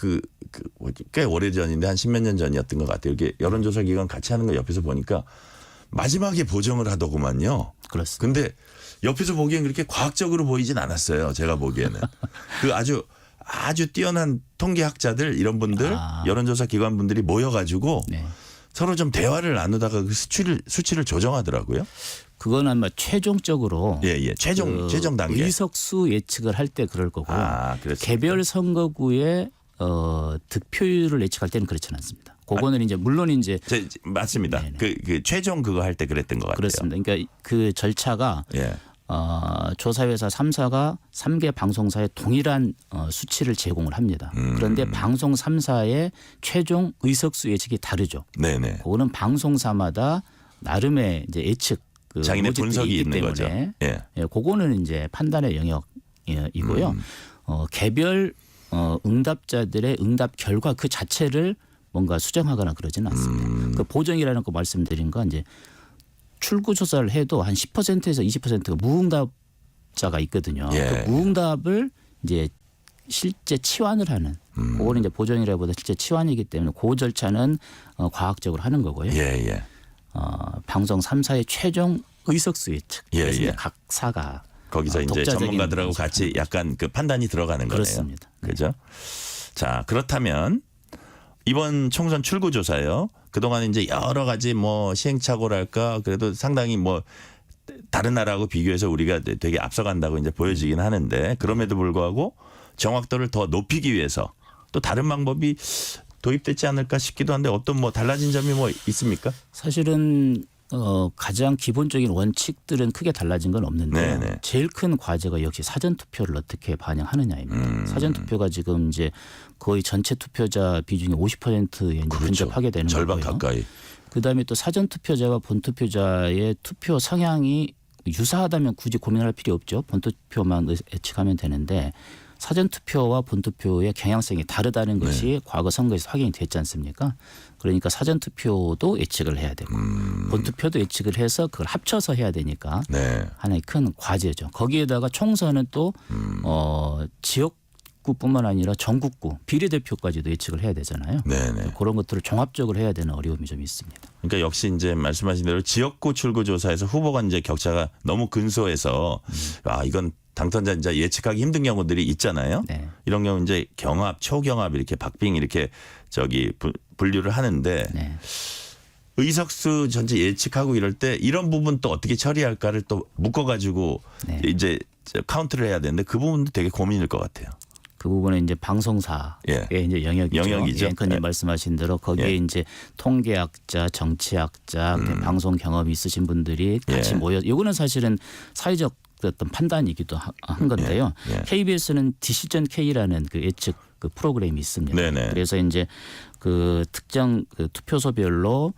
꽤 오래전인데 한 10몇 년 전이었던 것 같아요. 이렇게 여론조사 기관 같이 하는 거 옆에서 보니까 마지막에 보정을 하더구만요. 그렇습니다. 근데 옆에서 보기엔 그렇게 과학적으로 보이진 않았어요. 제가 보기에는. 그 아주 뛰어난 통계학자들 이런 분들 여론조사 기관 분들이 모여가지고 네. 서로 좀 대화를 나누다가 그 수치를 조정하더라고요. 그건 아마 최종적으로 예. 최종 단계. 의석수 예측을 할 때 그럴 거고요. 그렇습니까? 개별 선거구의 득표율을 예측할 때는 그렇지는 않습니다. 그거는 이제 물론 이제 맞습니다. 네네. 그 최종 그거 할 때 그랬던 것 같아요. 그렇습니다. 그러니까 그 절차가 예. 조사회사 3사가 3개 방송사에 동일한 수치를 제공을 합니다. 그런데 방송 3사의 최종 의석수 예측이 다르죠. 네네. 그거는 방송사마다 나름의 이제 예측 자기네 모집들이 분석이 있기 있는 때문에 거죠. 예. 그거는 이제 판단의 영역이고요. 개별 응답자들의 응답 결과 그 자체를 뭔가 수정하거나 그러지는 않습니다. 그 보정이라는 거 말씀드린 건 이제 출구 조사를 해도 한 10%에서 20%가 무응답자가 있거든요. 예. 그 무응답을 이제 실제 치환을 하는 그거는 이제 보정이라보다 실제 치환이기 때문에 그 절차는 과학적으로 하는 거고요. 예. 방송 3사의 최종 의석수 예측. 예. 그래서 이제 각 사가 거기서 이제 독자적인 전문가들하고 분석을 같이 하는 약간 그 판단이 들어가는 거네요. 그렇습니다. 네. 그죠? 자, 그렇다면 이번 총선 출구조사요. 그동안 이제 여러 가지 뭐 시행착오랄까 그래도 상당히 뭐 다른 나라하고 비교해서 우리가 되게 앞서간다고 이제 보여지긴 하는데 그럼에도 불구하고 정확도를 더 높이기 위해서 또 다른 방법이 도입됐지 않을까 싶기도 한데 어떤 뭐 달라진 점이 뭐 있습니까? 사실은 가장 기본적인 원칙들은 크게 달라진 건 없는데 네네. 제일 큰 과제가 역시 사전 투표를 어떻게 반영하느냐입니다. 사전 투표가 지금 이제 거의 전체 투표자 비중이 50%에 이제 근접하게 되는 절반 거고요. 가까이. 그다음에 또 사전 투표자와 본 투표자의 투표 성향이 유사하다면 굳이 고민할 필요 없죠. 본 투표만 예측하면 되는데 사전 투표와 본 투표의 경향성이 다르다는 것이 과거 선거에서 확인이 됐지 않습니까? 그러니까 사전 투표도 예측을 해야 되고 본 투표도 예측을 해서 그걸 합쳐서 해야 되니까 네. 하나의 큰 과제죠. 거기에다가 총선은 또 지역구뿐만 아니라 전국구 비례대표까지도 예측을 해야 되잖아요. 네네. 그런 것들을 종합적으로 해야 되는 어려움이 좀 있습니다. 그러니까 역시 이제 말씀하신 대로 지역구 출구조사에서 후보가 이제 격차가 너무 근소해서 이건 당선자 이제 예측하기 힘든 경우들이 있잖아요. 네. 이런 경우 이제 경합, 초경합 이렇게 박빙 이렇게 분류를 하는데 네. 의석수 전체 예측하고 이럴 때 이런 부분 또 어떻게 처리할까를 또 묶어가지고 네. 이제 카운트를 해야 되는데 그 부분도 되게 고민일 것 같아요. 그 부분은 이제 방송사의 예. 이제 영역이죠. 앵커님 예. 말씀하신 대로 거기에 예. 이제 통계학자, 정치학자, 방송 경험이 있으신 분들이 같이 예. 모여. 이거는 사실은 사회적 어떤 판단이기도 한 건데요. 예. KBS는 디시전 K라는 그 예측 그 프로그램이 있습니다. 네네. 그래서 이제 그 특정 그 투표소별로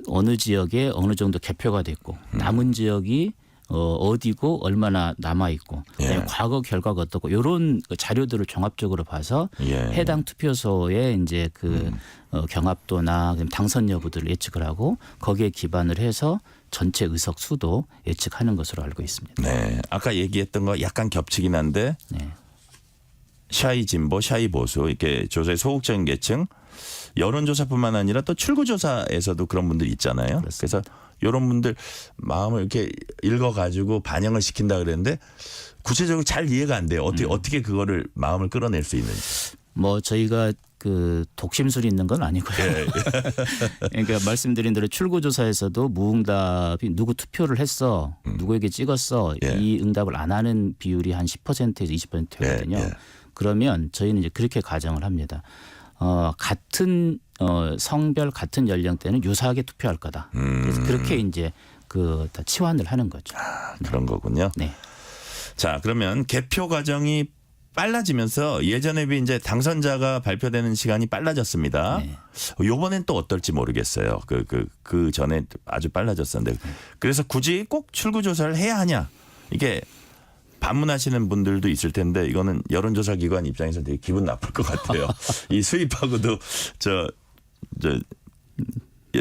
어느 지역에 어느 정도 개표가 됐고 남은 지역이 어디고 얼마나 남아 있고 예. 과거 결과가 어떻고 이런 자료들을 종합적으로 봐서 예. 해당 투표소의 이제 그 경합도나 당선 여부들을 예측을 하고 거기에 기반을 해서 전체 의석 수도 예측하는 것으로 알고 있습니다. 네. 아까 얘기했던 거 약간 겹치긴 한데 네. 샤이 진보, 샤이 보수 이렇게 조사의 소극적인 계층 여론조사뿐만 아니라 또 출구조사에서도 그런 분들 있잖아요. 그렇습니다. 그래서 이런 분들 마음을 이렇게 읽어가지고 반영을 시킨다 그랬는데 구체적으로 잘 이해가 안 돼요. 어떻게 그거를 마음을 끌어낼 수 있는지. 뭐 저희가 그 독심술이 있는 건 아니고요. 예. 그러니까 말씀드린 대로 출구조사에서도 무응답이 누구 투표를 했어, 누구에게 찍었어 예. 이 응답을 안 하는 비율이 한 10%에서 20%거든요. 예. 그러면 저희는 이제 그렇게 가정을 합니다. 같은 성별 같은 연령대는 유사하게 투표할 거다. 그래서 그렇게 이제 그 다 치환을 하는 거죠. 그런 거군요. 네. 자, 그러면 개표 과정이 빨라지면서 예전에 비해 이제 당선자가 발표되는 시간이 빨라졌습니다. 네. 요번엔 또 어떨지 모르겠어요. 그 전에 아주 빨라졌었는데. 그래서 굳이 꼭 출구조사를 해야 하냐. 이게 반문하시는 분들도 있을 텐데 이거는 여론조사 기관 입장에서 되게 기분 나쁠 것 같아요. 이 수입하고도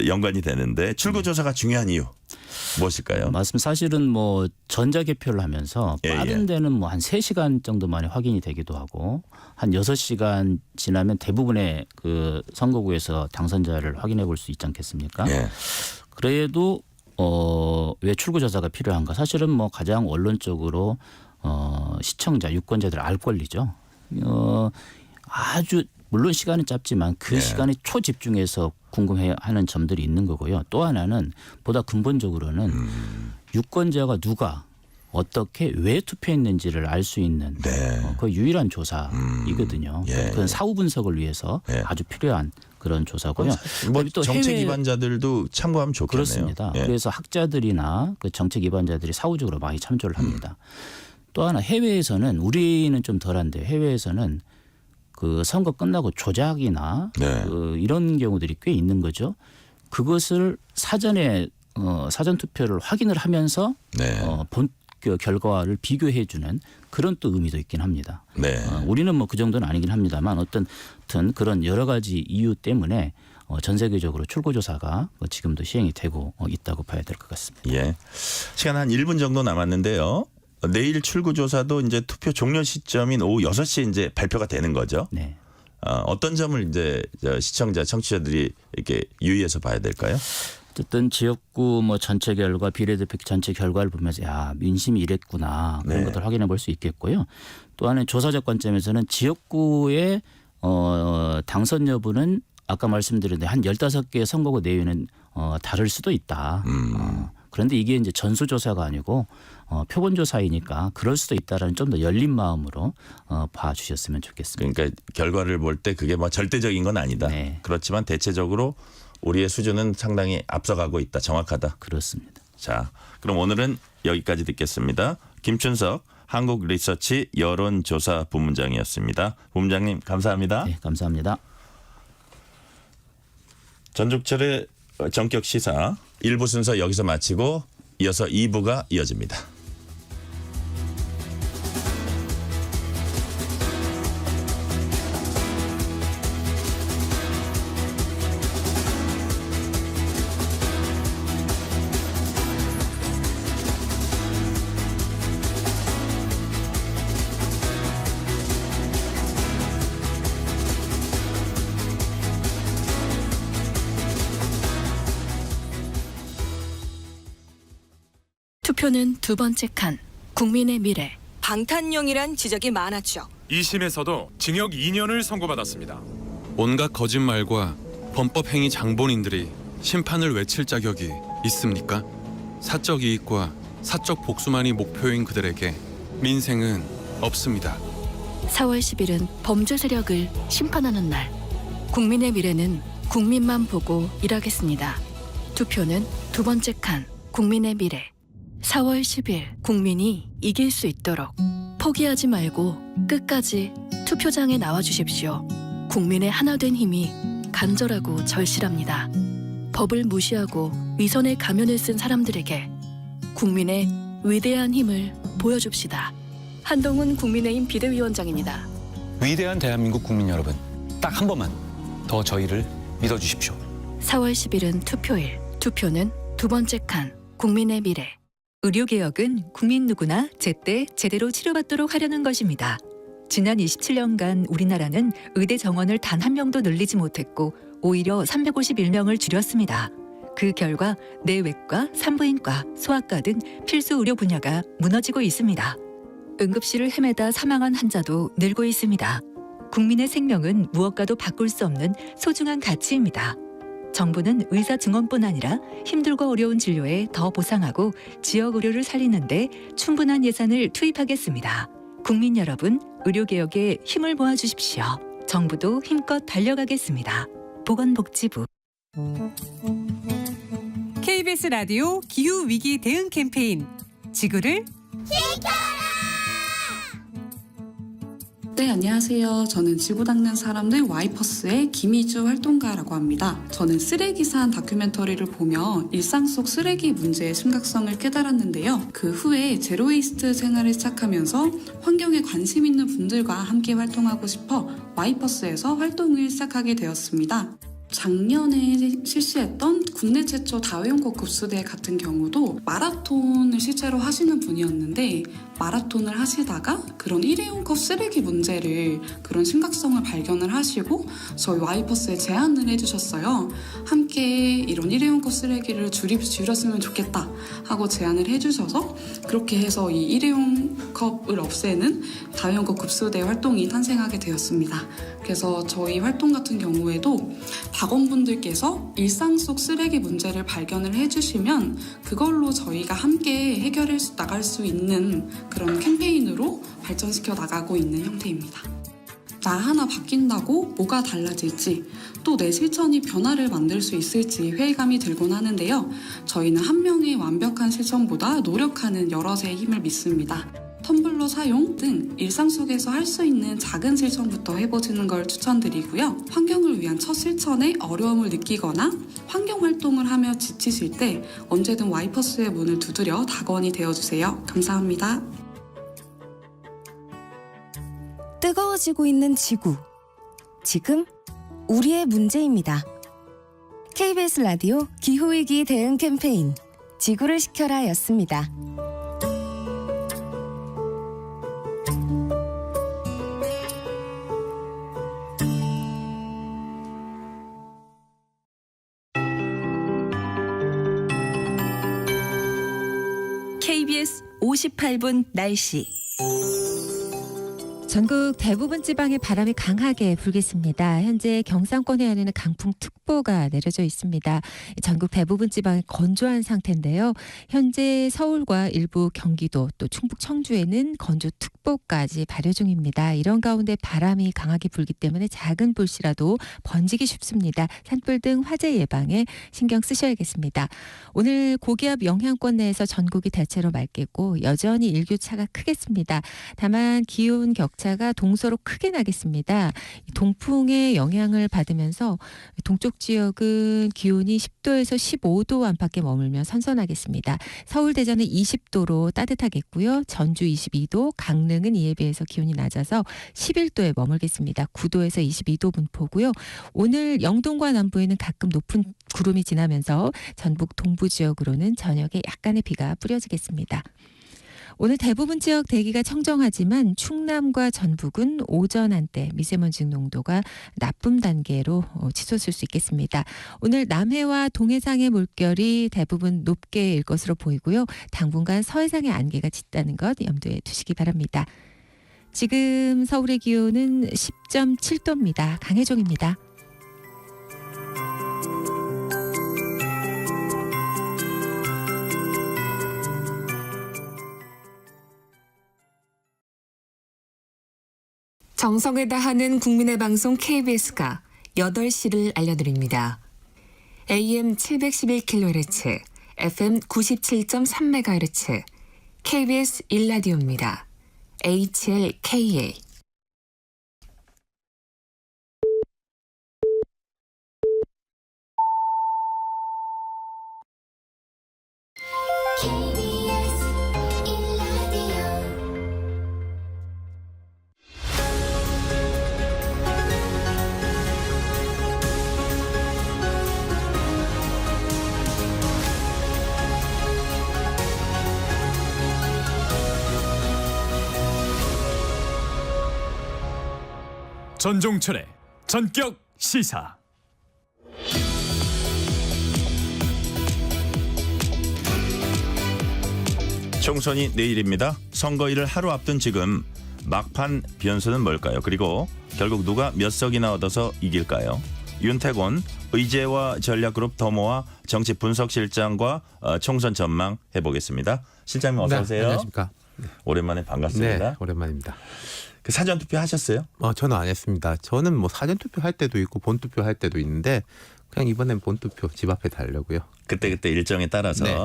연관이 되는데 출구조사가 중요한 이유 무엇일까요? 맞습니다. 사실은 뭐 전자개표를 하면서 예, 빠른 예. 데는 뭐 한 3시간 정도 만에 확인이 되기도 하고 한 6시간 지나면 대부분의 그 선거구에서 당선자를 확인해 볼 수 있지 않겠습니까? 예. 그래도 왜 출구조사가 필요한가? 사실은 뭐 가장 원론적으로 시청자, 유권자들 알 권리죠. 아주 물론 시간은 짧지만 그 예. 시간에 초집중해서 궁금해하는 점들이 있는 거고요. 또 하나는 보다 근본적으로는 유권자가 누가 어떻게 왜 투표했는지를 알 수 있는 네. 그 유일한 조사이거든요. 예. 그건 사후 분석을 위해서 예. 아주 필요한 그런 조사고요. 뭐 또 정책 해외- 기반자들도 참고하면 좋겠네요. 그렇습니다. 예. 그래서 학자들이나 그 정책 기반자들이 사후적으로 많이 참조를 합니다. 또 하나 해외에서는 우리는 좀 덜한데 해외에서는 그 선거 끝나고 조작이나 네. 이런 경우들이 꽤 있는 거죠. 그것을 사전에 사전 투표를 확인을 하면서 네. 본 그 결과를 비교해주는 그런 또 의미도 있긴 합니다. 네. 우리는 뭐 그 정도는 아니긴 합니다만 어떤 그런 여러 가지 이유 때문에 전 세계적으로 출구조사가 지금도 시행이 되고 있다고 봐야 될 것 같습니다. 예. 시간 한 1분 정도 남았는데요. 내일 출구조사도 이제 투표 종료 시점인 오후 6시에 이제 발표가 되는 거죠. 네. 어떤 점을 이제 시청자, 청취자들이 이렇게 유의해서 봐야 될까요? 어쨌든 지역구 뭐 전체 결과 비례대표 전체 결과를 보면서 야 민심이 이랬구나 그런 네. 것들 확인해 볼 수 있겠고요. 또 하나는 조사적 관점에서는 지역구의 당선 여부는 아까 말씀드린 한 15개의 선거구 내외는 다를 수도 있다. 그런데 이게 이제 전수조사가 아니고 표본조사이니까 그럴 수도 있다라는 좀 더 열린 마음으로 봐주셨으면 좋겠습니다. 그러니까 결과를 볼 때 그게 뭐 절대적인 건 아니다. 네. 그렇지만 대체적으로 우리의 수준은 상당히 앞서가고 있다. 정확하다. 그렇습니다. 자, 그럼 오늘은 여기까지 듣겠습니다. 김춘석 한국리서치 여론조사 부문장이었습니다. 부문장님 감사합니다. 네, 감사합니다. 전종철의 전격 시사 1부 순서 여기서 마치고 이어서 2부가 이어집니다. 투표는 두 번째 칸, 국민의 미래. 방탄용이란 지적이 많았죠. 2심에서도 징역 2년을 선고받았습니다. 온갖 거짓말과 범법 행위 장본인들이 심판을 외칠 자격이 있습니까? 사적 이익과 사적 복수만이 목표인 그들에게 민생은 없습니다. 4월 10일은 범죄 세력을 심판하는 날. 국민의 미래는 국민만 보고 일하겠습니다. 투표는 두 번째 칸 국민의 미래. 4월 10일 국민이 이길 수 있도록 포기하지 말고 끝까지 투표장에 나와 주십시오. 국민의 하나된 힘이 간절하고 절실합니다. 법을 무시하고 위선의 가면을 쓴 사람들에게 국민의 위대한 힘을 보여줍시다. 한동훈 국민의힘 비대위원장입니다. 위대한 대한민국 국민 여러분, 딱 한 번만 더 저희를 믿어주십시오. 4월 10일은 투표일. 투표는 두 번째 칸 국민의 미래. 의료개혁은 국민 누구나 제때 제대로 치료받도록 하려는 것입니다. 지난 27년간 우리나라는 의대 정원을 단 한 명도 늘리지 못했고 오히려 351명을 줄였습니다. 그 결과 내외과, 산부인과, 소아과 등 필수 의료 분야가 무너지고 있습니다. 응급실을 헤매다 사망한 환자도 늘고 있습니다. 국민의 생명은 무엇과도 바꿀 수 없는 소중한 가치입니다. 정부는 의사 증원뿐 아니라 힘들고 어려운 진료에 더 보상하고 지역 의료를 살리는 데 충분한 예산을 투입하겠습니다. 국민 여러분, 의료개혁에 힘을 모아주십시오. 정부도 힘껏 달려가겠습니다. 보건복지부. KBS 라디오 기후위기 대응 캠페인 지구를 네, 안녕하세요. 저는 지구 닦는 사람들 와이퍼스의 김희주 활동가라고 합니다. 저는 쓰레기산 다큐멘터리를 보며 일상 속 쓰레기 문제의 심각성을 깨달았는데요. 그 후에 제로웨이스트 생활을 시작하면서 환경에 관심 있는 분들과 함께 활동하고 싶어 와이퍼스에서 활동을 시작하게 되었습니다. 작년에 실시했던 국내 최초 다회용컵 급수대 같은 경우도 마라톤을 실제로 하시는 분이었는데 마라톤을 하시다가 그런 일회용컵 쓰레기 문제를 그런 심각성을 발견을 하시고 저희 와이퍼스에 제안을 해주셨어요. 함께 이런 일회용컵 쓰레기를 줄였으면 좋겠다 하고 제안을 해주셔서 그렇게 해서 이 일회용컵을 없애는 다회용컵 급수대 활동이 탄생하게 되었습니다. 그래서 저희 활동 같은 경우에도 박원분들께서 일상 속 쓰레기 문제를 발견을 해주시면 그걸로 저희가 함께 해결해 나갈 수 있는 그런 캠페인으로 발전시켜 나가고 있는 형태입니다. 나 하나 바뀐다고 뭐가 달라질지 또 내 실천이 변화를 만들 수 있을지 회의감이 들곤 하는데요. 저희는 한 명의 완벽한 실천보다 노력하는 여럿의 힘을 믿습니다. 텀블러 사용 등 일상 속에서 할 수 있는 작은 실천부터 해보시는 걸 추천드리고요. 환경을 위한 첫 실천에 어려움을 느끼거나 환경 활동을 하며 지치실 때 언제든 와이퍼스의 문을 두드려 낙원이 되어주세요. 감사합니다. 뜨거워지고 있는 지구. 지금 우리의 문제입니다. KBS 라디오 기후위기 대응 캠페인 지구를 지켜라 였습니다. KBS 58분 날씨. 전국 대부분 지방에 바람이 강하게 불겠습니다. 현재 경상권 해안에는 강풍특보가 내려져 있습니다. 전국 대부분 지방이 건조한 상태인데요. 현재 서울과 일부 경기도 또 충북 청주에는 건조특보까지 발효 중입니다. 이런 가운데 바람이 강하게 불기 때문에 작은 불씨라도 번지기 쉽습니다. 산불 등 화재 예방에 신경 쓰셔야겠습니다. 오늘 고기압 영향권 내에서 전국이 대체로 맑겠고 여전히 일교차가 크겠습니다. 다만 기온 격차가 동서로 크게 나겠습니다. 동풍의 영향을 받으면서 동쪽 지역은 기온이 10도에서 15도 안팎에 머물며 선선하겠습니다. 서울 대전은 20도로 따뜻하겠고요. 전주 22도, 강릉은 이에 비해서 기온이 낮아서 11도에 머물겠습니다. 9도에서 22도 분포고요. 오늘 영동과 남부에는 가끔 높은 구름이 지나면서 전북 동부 지역으로는 저녁에 약간의 비가 뿌려지겠습니다. 오늘 대부분 지역 대기가 청정하지만 충남과 전북은 오전 한때 미세먼지 농도가 나쁨 단계로 치솟을 수 있겠습니다. 오늘 남해와 동해상의 물결이 대부분 높게 일 것으로 보이고요. 당분간 서해상의 안개가 짙다는 것 염두에 두시기 바랍니다. 지금 서울의 기온은 10.7도입니다. 강혜종입니다. 정성을 다하는 국민의 방송 KBS가 8시를 알려드립니다. AM 711kHz, FM 97.3MHz, KBS 1라디오입니다. HLKA. 전종철의 전격 시사. 총선이 내일입니다. 선거일을 하루 앞둔 지금 막판 변수는 뭘까요? 그리고 결국 누가 몇 석이나 얻어서 이길까요? 윤태곤 의제와 전략그룹 더모아 정치 분석실장과 총선 전망 해보겠습니다. 실장님 어서 오세요. 안녕하십니까. 오랜만에 반갑습니다. 네, 오랜만입니다. 그 사전 투표 하셨어요? 저는 안 했습니다. 저는 뭐 사전 투표 할 때도 있고 본 투표 할 때도 있는데 그냥 이번엔 본 투표 집 앞에 달려고요. 그때 일정에 따라서. 네.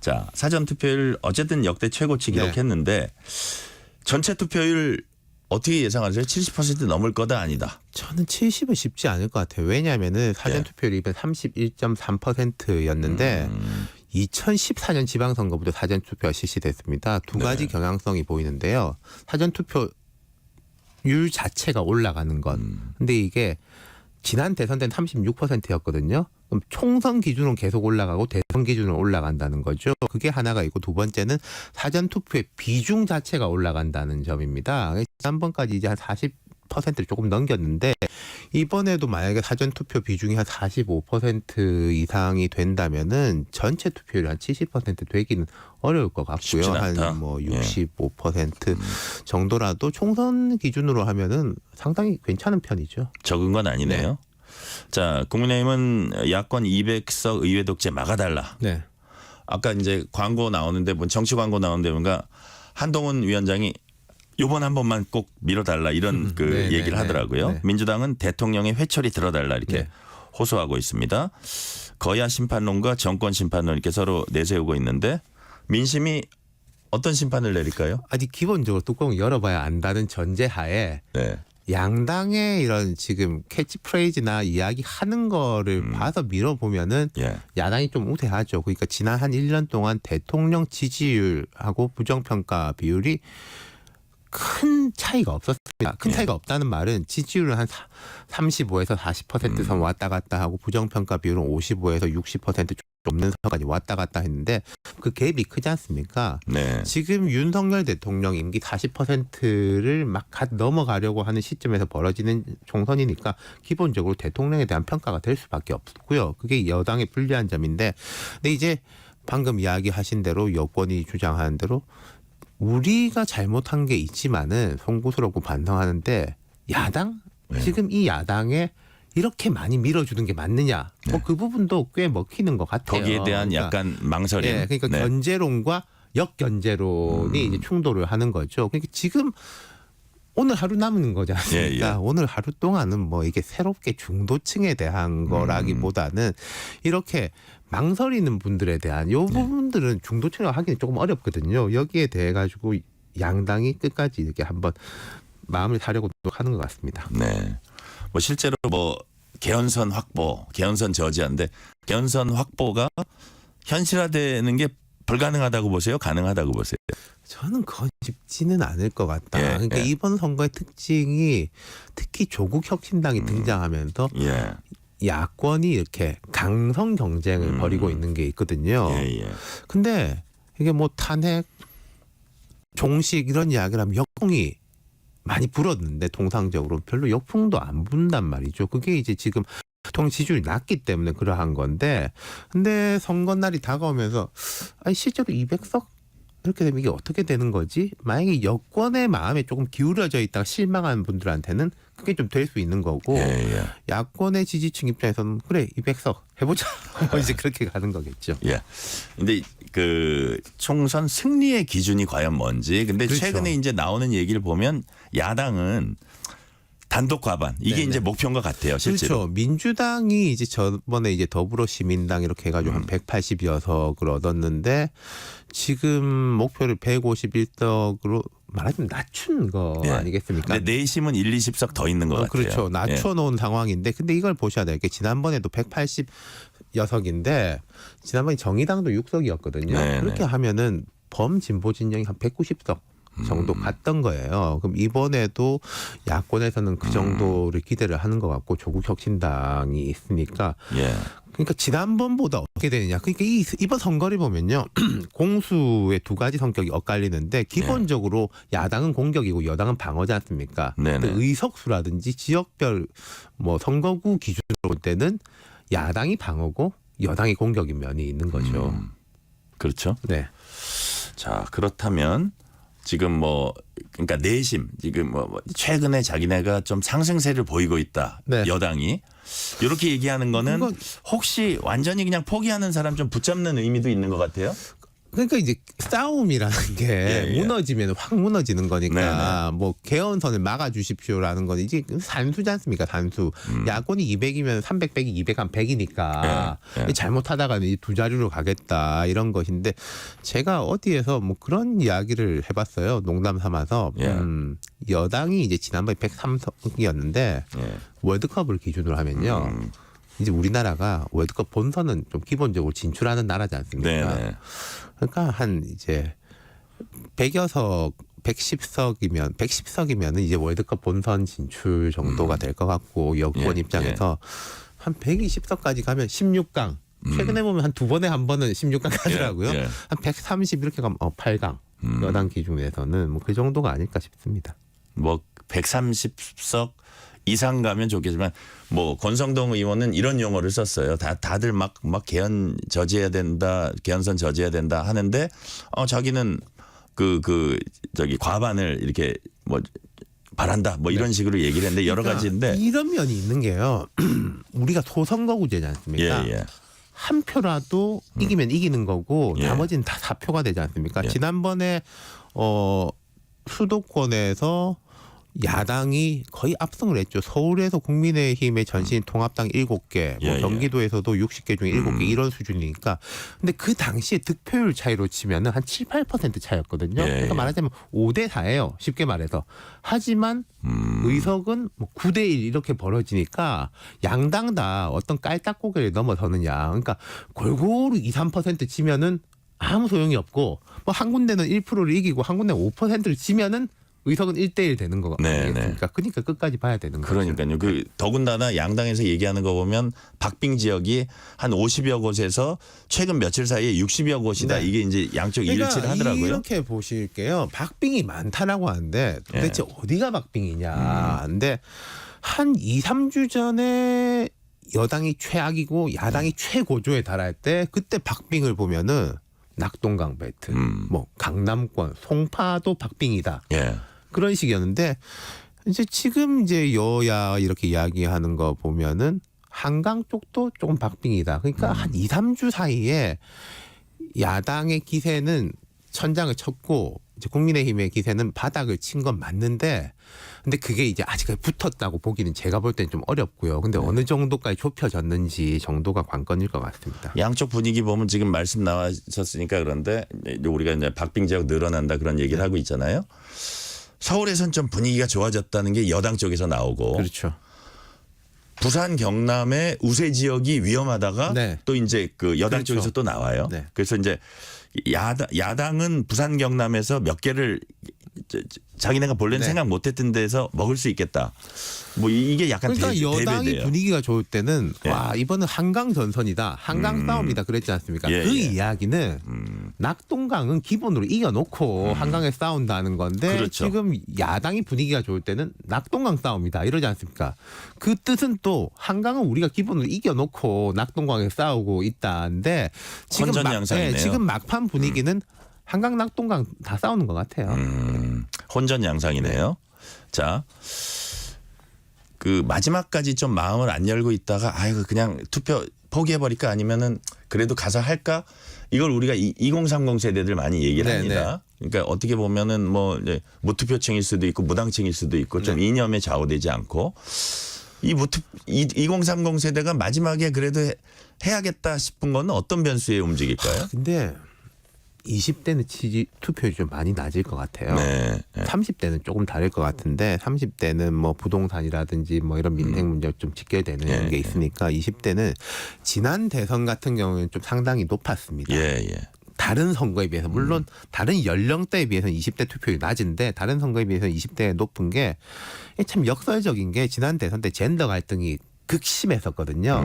자, 사전 투표율 어쨌든 역대 최고치 기록했는데 전체 투표율 어떻게 예상하세요? 70% 넘을 거다 아니다? 저는 70은 쉽지 않을 것 같아요. 왜냐하면은 사전 투표율이 이번 31.3%였는데 2014년 지방선거부터 사전 투표가 실시됐습니다. 두 가지 경향성이 보이는데요. 사전 투표율 자체가 올라가는 건. 근데 이게 지난 대선 때는 36%였거든요. 그럼 총선 기준으로 계속 올라가고 대선 기준으로 올라간다는 거죠. 그게 하나가 있고 두 번째는 사전 투표의 비중 자체가 올라간다는 점입니다. 지난번까지 이제 한 40%를 조금 넘겼는데 이번에도 만약에 사전 투표 비중이 한 45% 이상이 된다면은 전체 투표율이 한 70% 되기는 어려울 것 같고요. 한 뭐 65% 정도라도 총선 기준으로 하면은 상당히 괜찮은 편이죠. 적은 건 아니네요. 네. 자, 국민의힘은 야권 200석 의회 독재 막아달라. 네. 아까 이제 광고 나오는데 정치 광고 나오는데 뭔가 한동훈 위원장이 요번 한 번만 꼭 밀어달라 이런 얘기를 하더라고요. 네. 민주당은 대통령의 회초리 들어달라 이렇게 호소하고 있습니다. 거야 심판론과 정권 심판론 이렇게 서로 내세우고 있는데 민심이 어떤 심판을 내릴까요? 아직 기본적으로 뚜껑을 열어봐야 안다는 전제하에 양당의 이런 지금 캐치프레이즈나 이야기하는 거를 봐서 밀어보면은 야당이 좀 우세하죠. 그러니까 지난 한 1년 동안 대통령 지지율하고 부정평가 비율이 큰 차이가 없었습니다. 큰 차이가 없다는 말은 지지율은 한 35에서 40% 선 왔다 갔다 하고 부정평가 비율은 55에서 60% 넘는 선까지 왔다 갔다 했는데 그 갭이 크지 않습니까? 지금 윤석열 대통령 임기 40%를 막 넘어가려고 하는 시점에서 벌어지는 총선이니까 기본적으로 대통령에 대한 평가가 될 수밖에 없고요. 그게 여당의 불리한 점인데 근데 이제 방금 이야기하신 대로 여권이 주장하는 대로 우리가 잘못한 게 있지만은 송구스럽고 반성하는데 야당? 지금 이 야당에 이렇게 많이 밀어주는 게 맞느냐? 뭐 그 부분도 꽤 먹히는 것 같아요. 거기에 대한 약간 망설임. 그러니까 견제론과 역견제론이 이제 충돌을 하는 거죠. 그러니까 지금 오늘 하루 남은 거지 않습니까? 오늘 하루 동안은 뭐 이게 새롭게 중도층에 대한 거라기보다는 이렇게 망설이는 분들에 대한 요 부분들은 중도층이라고 하기는 조금 어렵거든요. 여기에 대해 가지고 양당이 끝까지 이렇게 한번 마음을 사려고 하는 것 같습니다. 네. 뭐 실제로 뭐 개헌선 확보, 개헌선 저지한데 개헌선 확보가 현실화되는 게 불가능하다고 보세요? 가능하다고 보세요? 저는 그건 쉽지는 않을 것 같다. 그러니까 이번 선거의 특징이 특히 조국 혁신당이 등장하면서 야권이 이렇게 강성 경쟁을 벌이고 있는 게 있거든요. 근데 이게 뭐 탄핵, 종식 이런 이야기를 하면 역풍이 많이 불었는데 통상적으로 별로 역풍도 안 분단 말이죠. 그게 이제 지금 대통령 지지율이 낮기 때문에 그러한 건데 근데 선거 날이 다가오면서 아니 실제로 200석 이렇게 되면 이게 어떻게 되는 거지? 만약에 여권의 마음에 조금 기울어져 있다가 실망한 분들한테는 그게 좀 될 수 있는 거고 야권의 지지층 입장에서는 그래 200석 해보자 이제 그렇게 가는 거겠죠. 근데 그 총선 승리의 기준이 과연 뭔지 근데 최근에 이제 나오는 얘기를 보면 야당은 단독 과반 이게 네네. 이제 목표인 것 같아요. 실제로. 그렇죠. 민주당이 이제 저번에 이제 더불어시민당 이렇게 해가지고 한 180여석을 얻었는데 지금 목표를 151석으로 말하자면 낮춘 거 예. 아니겠습니까? 근데 내심은 1, 20석 더 있는 것 같아요. 그렇죠. 낮춰놓은 상황인데 근데 이걸 보셔야 돼요. 지난번에도 180여석인데 지난번에 정의당도 6석이었거든요. 네네. 그렇게 하면은 범진보 진영이 한 190석 정도 갔던 거예요. 그럼 이번에도 야권에서는 그 정도를 기대를 하는 것 같고 조국 혁신당이 있으니까 예. 그러니까 지난번보다 어떻게 되느냐. 그러니까 이번 선거를 보면요. 공수의 두 가지 성격이 엇갈리는데 기본적으로 야당은 공격이고 여당은 방어지 않습니까? 네네. 근데 의석수라든지 지역별 뭐 선거구 기준으로 볼 때는 야당이 방어고 여당이 공격인 면이 있는 거죠. 그렇죠. 네. 자, 그렇다면 지금 뭐 그러니까 내심 지금 뭐 최근에 자기네가 좀 상승세를 보이고 있다. 네. 여당이 이렇게 얘기하는 거는 그건- 혹시 완전히 그냥 포기하는 사람 좀 붙잡는 의미도 있는 것 같아요. 그러니까 이제 싸움이라는 게 예. 무너지면 확 무너지는 거니까 뭐 개헌선을 막아주십시오라는 건 이제 산수지 않습니까? 산수. 야권이 200이면 300 빼기 200 한 100이니까 예. 잘못하다가는 이 두 자리로 가겠다 이런 것인데 제가 어디에서 뭐 그런 이야기를 해봤어요. 농담 삼아서 여당이 이제 지난번에 103석이었는데 월드컵을 기준으로 하면요. 이제 우리나라가 월드컵 본선은 좀 기본적으로 진출하는 나라지 않습니까? 네네. 그러니까 한 이제 100여석 110석이면 이제 월드컵 본선 진출 정도가 될 것 같고 여권 예, 입장에서 한 120석까지 가면 16강 최근에 보면 한 두 번에 한 번은 16강 가더라고요. 예. 한 130 이렇게 가면 8강 여당 기준에서는 뭐 그 정도가 아닐까 싶습니다. 뭐 130석 이상 가면 좋겠지만 뭐 권성동 의원은 이런 용어를 썼어요. 다들 막 개헌 저지해야 된다, 개헌선 저지해야 된다 하는데 자기는 저기 과반을 이렇게 뭐 바란다 뭐 이런 식으로 얘기를 했는데 여러 그러니까 가지인데 이런 면이 있는 게요. 우리가 소선거구제지 않습니까? 예. 한 표라도 이기면 이기는 거고 예. 나머지는 다 4표가 되지 않습니까? 예. 지난번에 수도권에서 야당이 거의 압승을 했죠. 서울에서 국민의힘의 전신 통합당 7개, 뭐 예. 경기도에서도 60개 중에 7개 이런 수준이니까. 근데 그 당시에 득표율 차이로 치면은 한 7, 8% 차이였거든요. 예. 그러니까 말하자면 5대 4예요. 쉽게 말해서. 하지만 의석은 뭐 9대 1 이렇게 벌어지니까 양당 다 어떤 깔딱고개를 넘어서느냐. 그러니까 골고루 2, 3% 치면은 아무 소용이 없고 뭐 한 군데는 1%를 이기고 한 군데는 5%를 치면은 의석은 1대1 되는 거 아니겠습니까? 그러니까 끝까지 봐야 되는 거죠. 그러니까요. 더군다나 양당에서 얘기하는 거 보면 박빙 지역이 한 50여 곳에서 최근 며칠 사이에 60여 곳이다. 네. 이게 이제 양쪽 일치를 하더라고요. 이렇게 보실게요. 박빙이 많다라고 하는데 도대체 어디가 박빙이냐. 근데 한 2, 3주 전에 여당이 최악이고 야당이 최고조에 달할 때 그때 박빙을 보면은 낙동강 벨트, 뭐 강남권, 송파도 박빙이다. 예. 그런 식이었는데 이제 지금 이제 여야 이렇게 이야기하는 거 보면은 한강 쪽도 조금 박빙이다. 그러니까 한 2, 3주 사이에 야당의 기세는 천장을 쳤고 이제 국민의힘의 기세는 바닥을 친 건 맞는데 근데 그게 이제 아직까지 붙었다고 보기는 제가 볼 때는 좀 어렵고요. 근데 어느 정도까지 좁혀졌는지 정도가 관건일 것 같습니다. 양쪽 분위기 보면 지금 말씀 나와셨으니까 그런데 우리가 이제 박빙 지역 늘어난다 그런 얘기를 하고 있잖아요. 서울에선 좀 분위기가 좋아졌다는 게 여당 쪽에서 나오고. 그렇죠. 부산 경남의 우세 지역이 위험하다가 또 이제 그 여당 그렇죠. 쪽에서 또 나와요. 네. 그래서 이제 야당은 부산 경남에서 몇 개를 자기네가 본래는 생각 못했던 데서 먹을 수 있겠다. 뭐 이게 약간 그러니까 여당이 대비돼요. 분위기가 좋을 때는 와 이번은 한강 전선이다, 한강 싸움이다 그랬지 않습니까? 그 이야기는 낙동강은 기본으로 이겨놓고 한강에 싸운다는 건데 그렇죠. 지금 야당이 분위기가 좋을 때는 낙동강 싸움이다 이러지 않습니까? 그 뜻은 또 한강은 우리가 기본으로 이겨놓고 낙동강에 싸우고 있다는데 지금 혼전양상이네요. 지금 막판 분위기는 한강 낙동강 다 싸우는 것 같아요. 혼전 양상이네요. 자, 그 마지막까지 좀 마음을 안 열고 있다가 아이고 그냥 투표 포기해버릴까 아니면은 그래도 가서 할까? 이걸 우리가 2030 세대들 많이 얘기를 네, 합니다. 그러니까 어떻게 보면은 뭐 이제 무투표층일 수도 있고 무당층일 수도 있고 좀 이념에 좌우되지 않고 2030 세대가 마지막에 그래도 해야겠다 싶은 건 어떤 변수에 움직일까요? 근데 20대는 투표율이 좀 많이 낮을 것 같아요. 네. 30대는 조금 다를 것 같은데 30대는 뭐 부동산이라든지 뭐 이런 민생 문제가 좀 직결되는 게 있으니까 20대는 지난 대선 같은 경우는 좀 상당히 높았습니다. 다른 선거에 비해서 물론 다른 연령대에 비해서는 20대 투표율이 낮은데 다른 선거에 비해서는 20대가 높은 게 참 역설적인 게 지난 대선 때 젠더 갈등이 극심했었거든요.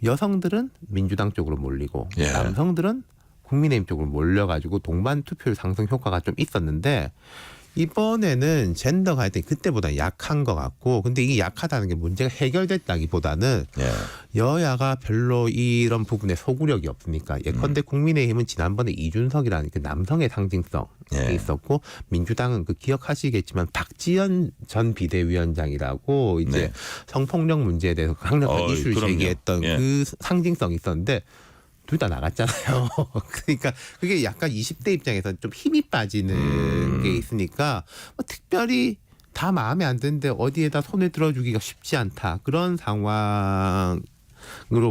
여성들은 민주당 쪽으로 몰리고 남성들은 국민의힘 쪽으로 몰려가지고 동반 투표율 상승 효과가 좀 있었는데 이번에는 젠더 갈등이 그때보다 약한 것 같고 근데 이게 약하다는 게 문제가 해결됐다기보다는 여야가 별로 이런 부분에 소구력이 없으니까 예컨대 국민의힘은 지난번에 이준석이라는 그 남성의 상징성이 있었고 민주당은 그 기억하시겠지만 박지원 전 비대위원장이라고 이제 성폭력 문제에 대해서 강력한 이슈를 제기했던 그 상징성이 있었는데 둘 다 나갔잖아요. 그러니까 그게 약간 20대 입장에서는 좀 힘이 빠지는 게 있으니까 뭐 특별히 다 마음에 안 드는데 어디에다 손을 들어주기가 쉽지 않다. 그런 상황으로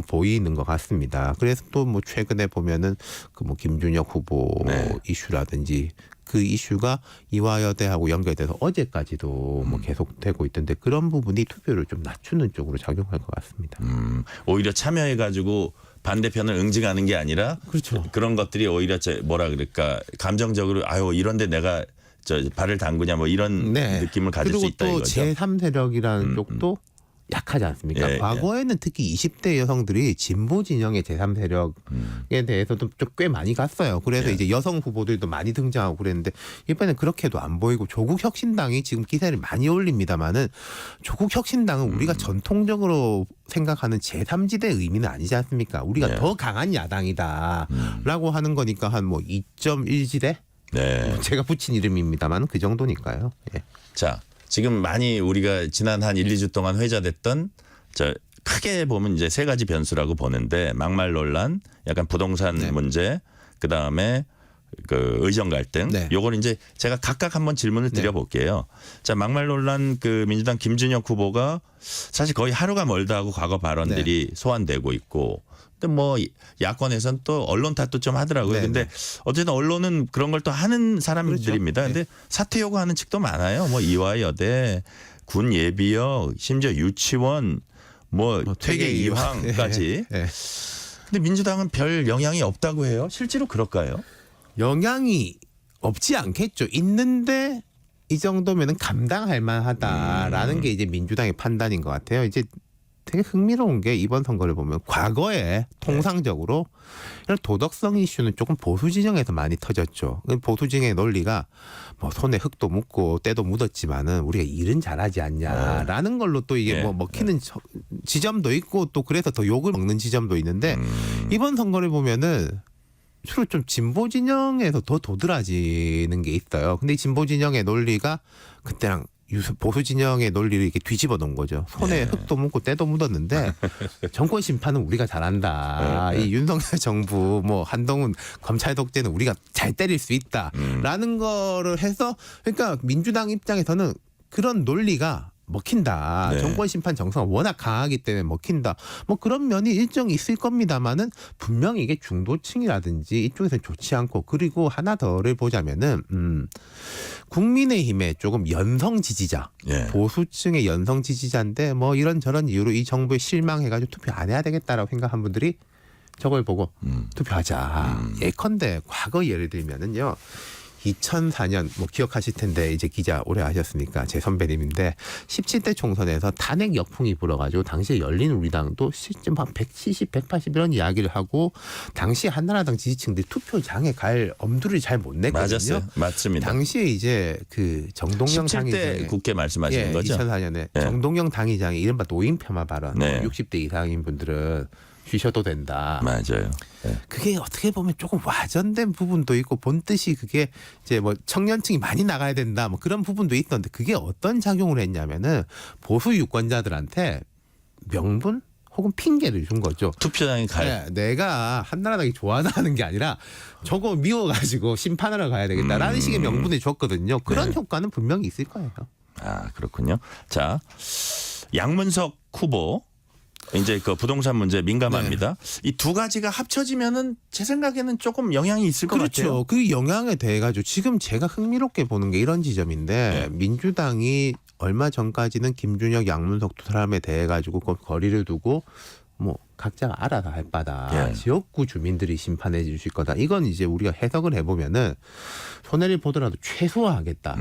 보이는 것 같습니다. 그래서 또 뭐 최근에 보면은 그 뭐 김준혁 후보 이슈라든지 그 이슈가 이화여대하고 연결돼서 어제까지도 뭐 계속되고 있던데 그런 부분이 투표를 좀 낮추는 쪽으로 작용할 것 같습니다. 오히려 참여해가지고 반대편을 응징하는 게 아니라 그렇죠. 그런 것들이 오히려 뭐라 그럴까 감정적으로 아유 이런데 내가 발을 담그냐 뭐 이런 느낌을 가질 수 있다 이거죠. 그리고 또 제3 세력이라는 쪽도 약하지 않습니까? 과거에는 특히 20대 여성들이 진보 진영의 제3 세력에 대해서도 좀 꽤 많이 갔어요. 그래서 이제 여성 후보들도 많이 등장하고 그랬는데 이번에는 그렇게도 안 보이고 조국 혁신당이 지금 기세를 많이 올립니다만은 조국 혁신당은 우리가 전통적으로 생각하는 제3지대의 의미는 아니지 않습니까? 우리가 더 강한 야당이다라고 하는 거니까 한 뭐 2.1지대? 제가 붙인 이름입니다만 그 정도니까요. 자. 지금 많이 우리가 지난 한 1, 2주 동안 회자됐던 크게 보면 이제 세 가지 변수라고 보는데 막말 논란, 약간 부동산 문제, 그다음에 그 의정 갈등. 요걸 이제 제가 각각 한번 질문을 드려볼게요. 자, 막말 논란 그 민주당 김준혁 후보가 사실 거의 하루가 멀다 하고 과거 발언들이 소환되고 있고 근데 뭐 야권에서는 또 언론 탓도 좀 하더라고요. 근데 어쨌든 언론은 그런 걸 또 하는 사람들입니다. 근데 사퇴 요구하는 측도 많아요. 뭐 이화여대, 군 예비역, 심지어 유치원, 뭐 퇴계 이황까지. 근데 민주당은 별 영향이 없다고 해요. 실제로 그럴까요? 영향이 없지 않겠죠. 있는데 이 정도면은 감당할 만하다라는 게 이제 민주당의 판단인 것 같아요. 이제 되게 흥미로운 게 이번 선거를 보면 과거에 통상적으로 이런 도덕성 이슈는 조금 보수 진영에서 많이 터졌죠. 보수 진영의 논리가 뭐 손에 흙도 묻고 때도 묻었지만은 우리가 일은 잘하지 않냐라는 걸로 또 이게 뭐 먹히는 지점도 있고 또 그래서 더 욕을 먹는 지점도 있는데 이번 선거를 보면은 주로 좀 진보 진영에서 더 도드라지는 게 있어요. 근데 이 진보 진영의 논리가 그때랑 보수 진영의 논리를 이렇게 뒤집어 놓은 거죠. 손에 흙도 묻고 때도 묻었는데 정권 심판은 우리가 잘한다. 이 윤석열 정부 뭐 한동훈 검찰 독재는 우리가 잘 때릴 수 있다라는 거를 해서 그러니까 민주당 입장에서는 그런 논리가 먹힌다. 정권 심판 정서가 워낙 강하기 때문에 먹힌다. 뭐 그런 면이 일정히 있을 겁니다만은 분명히 이게 중도층이라든지 이쪽에서는 좋지 않고 그리고 하나 더를 보자면은 국민의힘의 조금 연성 지지자, 보수층의 연성 지지자인데 뭐 이런저런 이유로 이 정부에 실망해가지고 투표 안 해야 되겠다라고 생각한 분들이 저걸 보고 투표하자. 예컨대 과거 예를 들면은요. 2004년 뭐 기억하실 텐데 이제 기자 오래 하셨으니까 제 선배님인데 17대 총선에서 탄핵 역풍이 불어가지고 당시에 열린우리당도 실제 한 170, 180 이런 이야기를 하고 당시 한나라당 지지층들이 투표장에 갈 엄두를 잘 못 냈거든요. 맞았어요. 맞습니다. 당시에 이제 그 정동영 17대 당의장이 국회 말씀하시는 거죠? 2004년에 정동영 당의장이 이른바 노인 폄하 발언 60대 이상인 분들은 쉬셔도 된다. 맞아요. 그게 어떻게 보면 조금 와전된 부분도 있고 본 뜻이 그게 이제 뭐 청년층이 많이 나가야 된다 뭐 그런 부분도 있던데 그게 어떤 작용을 했냐면은 보수 유권자들한테 명분 혹은 핑계를 준 거죠. 투표장에 갈. 네, 내가 한나라당이 좋아하는 게 아니라 저거 미워가지고 심판하러 가야 되겠다라는 식의 명분을 줬거든요. 그런 효과는 분명히 있을 거예요. 아, 그렇군요. 자, 양문석 후보. 이제 그 부동산 문제 민감합니다. 이 두 가지가 합쳐지면은 제 생각에는 조금 영향이 있을 것 같아요. 그렇죠. 그 영향에 대해 가지고 지금 제가 흥미롭게 보는 게 이런 지점인데 민주당이 얼마 전까지는 김준혁, 양문석 두 사람에 대해 가지고 거리를 두고 뭐 각자가 알아서 할 바다. 지역구 주민들이 심판해 주실 거다. 이건 이제 우리가 해석을 해보면은 손해를 보더라도 최소화하겠다.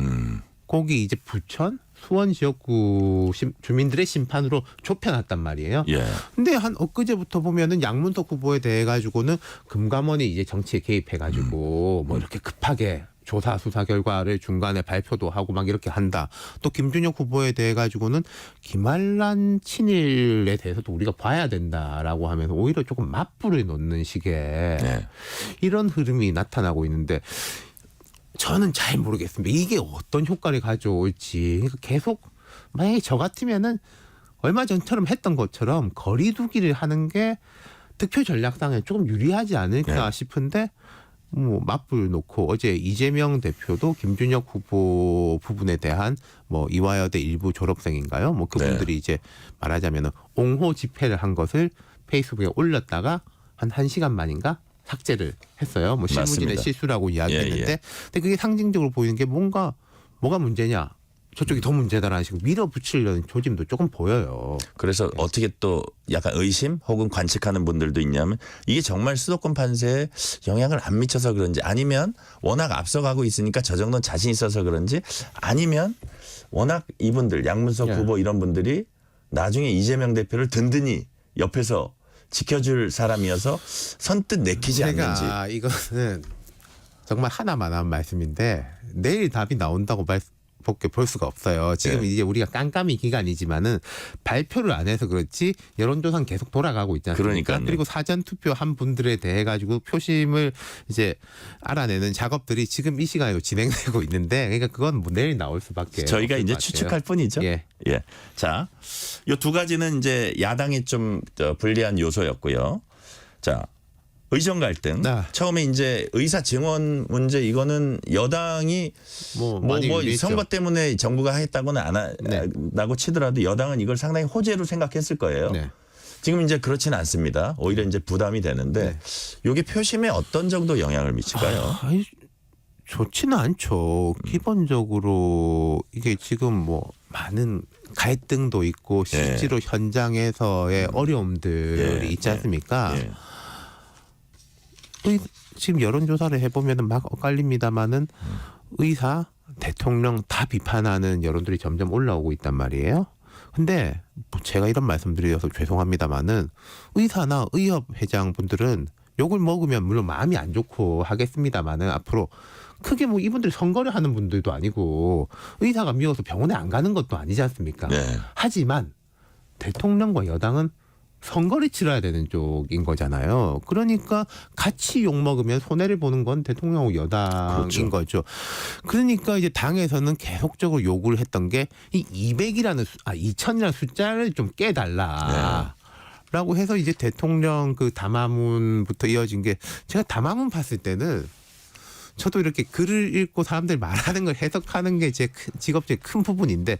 거기 이제 부천, 수원 지역구 주민들의 심판으로 좁혀놨단 말이에요. 근데 한 엊그제부터 보면은 양문석 후보에 대해 가지고는 금감원이 이제 정치에 개입해 가지고 뭐 이렇게 급하게 조사 수사 결과를 중간에 발표도 하고 막 이렇게 한다. 또 김준혁 후보에 대해 가지고는 김한란 친일에 대해서도 우리가 봐야 된다라고 하면서 오히려 조금 맞불을 놓는 식의 이런 흐름이 나타나고 있는데 저는 잘 모르겠습니다. 이게 어떤 효과를 가져올지. 그러니까 계속 만약에 저 같으면은 얼마 전처럼 했던 것처럼 거리두기를 하는 게 득표 전략상에 조금 유리하지 않을까 싶은데 뭐 맞불 놓고 어제 이재명 대표도 김준혁 후보 부분에 대한 뭐 이화여대 일부 졸업생인가요? 뭐 그분들이 이제 말하자면은 옹호 집회를 한 것을 페이스북에 올렸다가 한 1시간 만인가 삭제를 했어요. 뭐 실무진의 맞습니다. 실수라고 이야기했는데 근데 그게 상징적으로 보이는 게 뭐가 문제냐? 저쪽이 더 문제다라는 식으로 밀어붙이려는 조짐도 조금 보여요. 그래서 어떻게 또 약간 의심 혹은 관측하는 분들도 있냐면 이게 정말 수도권 판세에 영향을 안 미쳐서 그런지 아니면 워낙 앞서가고 있으니까 저 정도는 자신 있어서 그런지 아니면 워낙 이분들 양문석 후보 이런 분들이 나중에 이재명 대표를 든든히 옆에서 지켜줄 사람이어서 선뜻 내키지 않는지. 제가 이거는 정말 하나만 한 말씀인데 내일 답이 나온다고 밖에 볼 수가 없어요. 지금 이제 우리가 깜깜이 기간이지만은 발표를 안 해서 그렇지 여론조사는 계속 돌아가고 있지 않습니까? 그러니까요. 그리고 사전 투표한 분들에 대해 가지고 표심을 이제 알아내는 작업들이 지금 이 시간에도 진행되고 있는데 그러니까 그건 뭐 내일 나올 수밖에 저희가 없을 이제 것 같아요. 추측할 뿐이죠. 예. 자, 요 두 가지는 이제 야당이 좀 불리한 요소였고요. 자, 의정 갈등. 처음에 이제 의사 증원 문제 이거는 여당이 뭐 선거 때문에 정부가 하겠다고는 안 한다고 치더라도 여당은 이걸 상당히 호재로 생각했을 거예요. 지금 이제 그렇지는 않습니다. 오히려 이제 부담이 되는데 이게 표심에 어떤 정도 영향을 미칠까요? 좋지는 않죠. 기본적으로 이게 지금 뭐 많은 갈등도 있고 실제로 현장에서의 어려움들이 있지 않습니까? 지금 여론조사를 해보면 막 엇갈립니다마는 의사, 대통령 다 비판하는 여론들이 점점 올라오고 있단 말이에요. 근데 제가 이런 말씀드려서 죄송합니다마는 의사나 의협 회장분들은 욕을 먹으면 물론 마음이 안 좋고 하겠습니다마는 앞으로 크게 뭐 이분들 선거를 하는 분들도 아니고 의사가 미워서 병원에 안 가는 것도 아니지 않습니까? 하지만 대통령과 여당은 선거를 치러야 되는 쪽인 거잖아요. 그러니까 같이 욕먹으면 손해를 보는 건 대통령하고 여당인 거죠. 그러니까 이제 당에서는 계속적으로 요구를 했던 게 이 2000이라는 숫자를 좀 깨달라. 라고 해서 이제 대통령 그 담화문부터 이어진 게 제가 담화문 봤을 때는 저도 이렇게 글을 읽고 사람들 말하는 걸 해석하는 게 제 직업 중에 큰 부분인데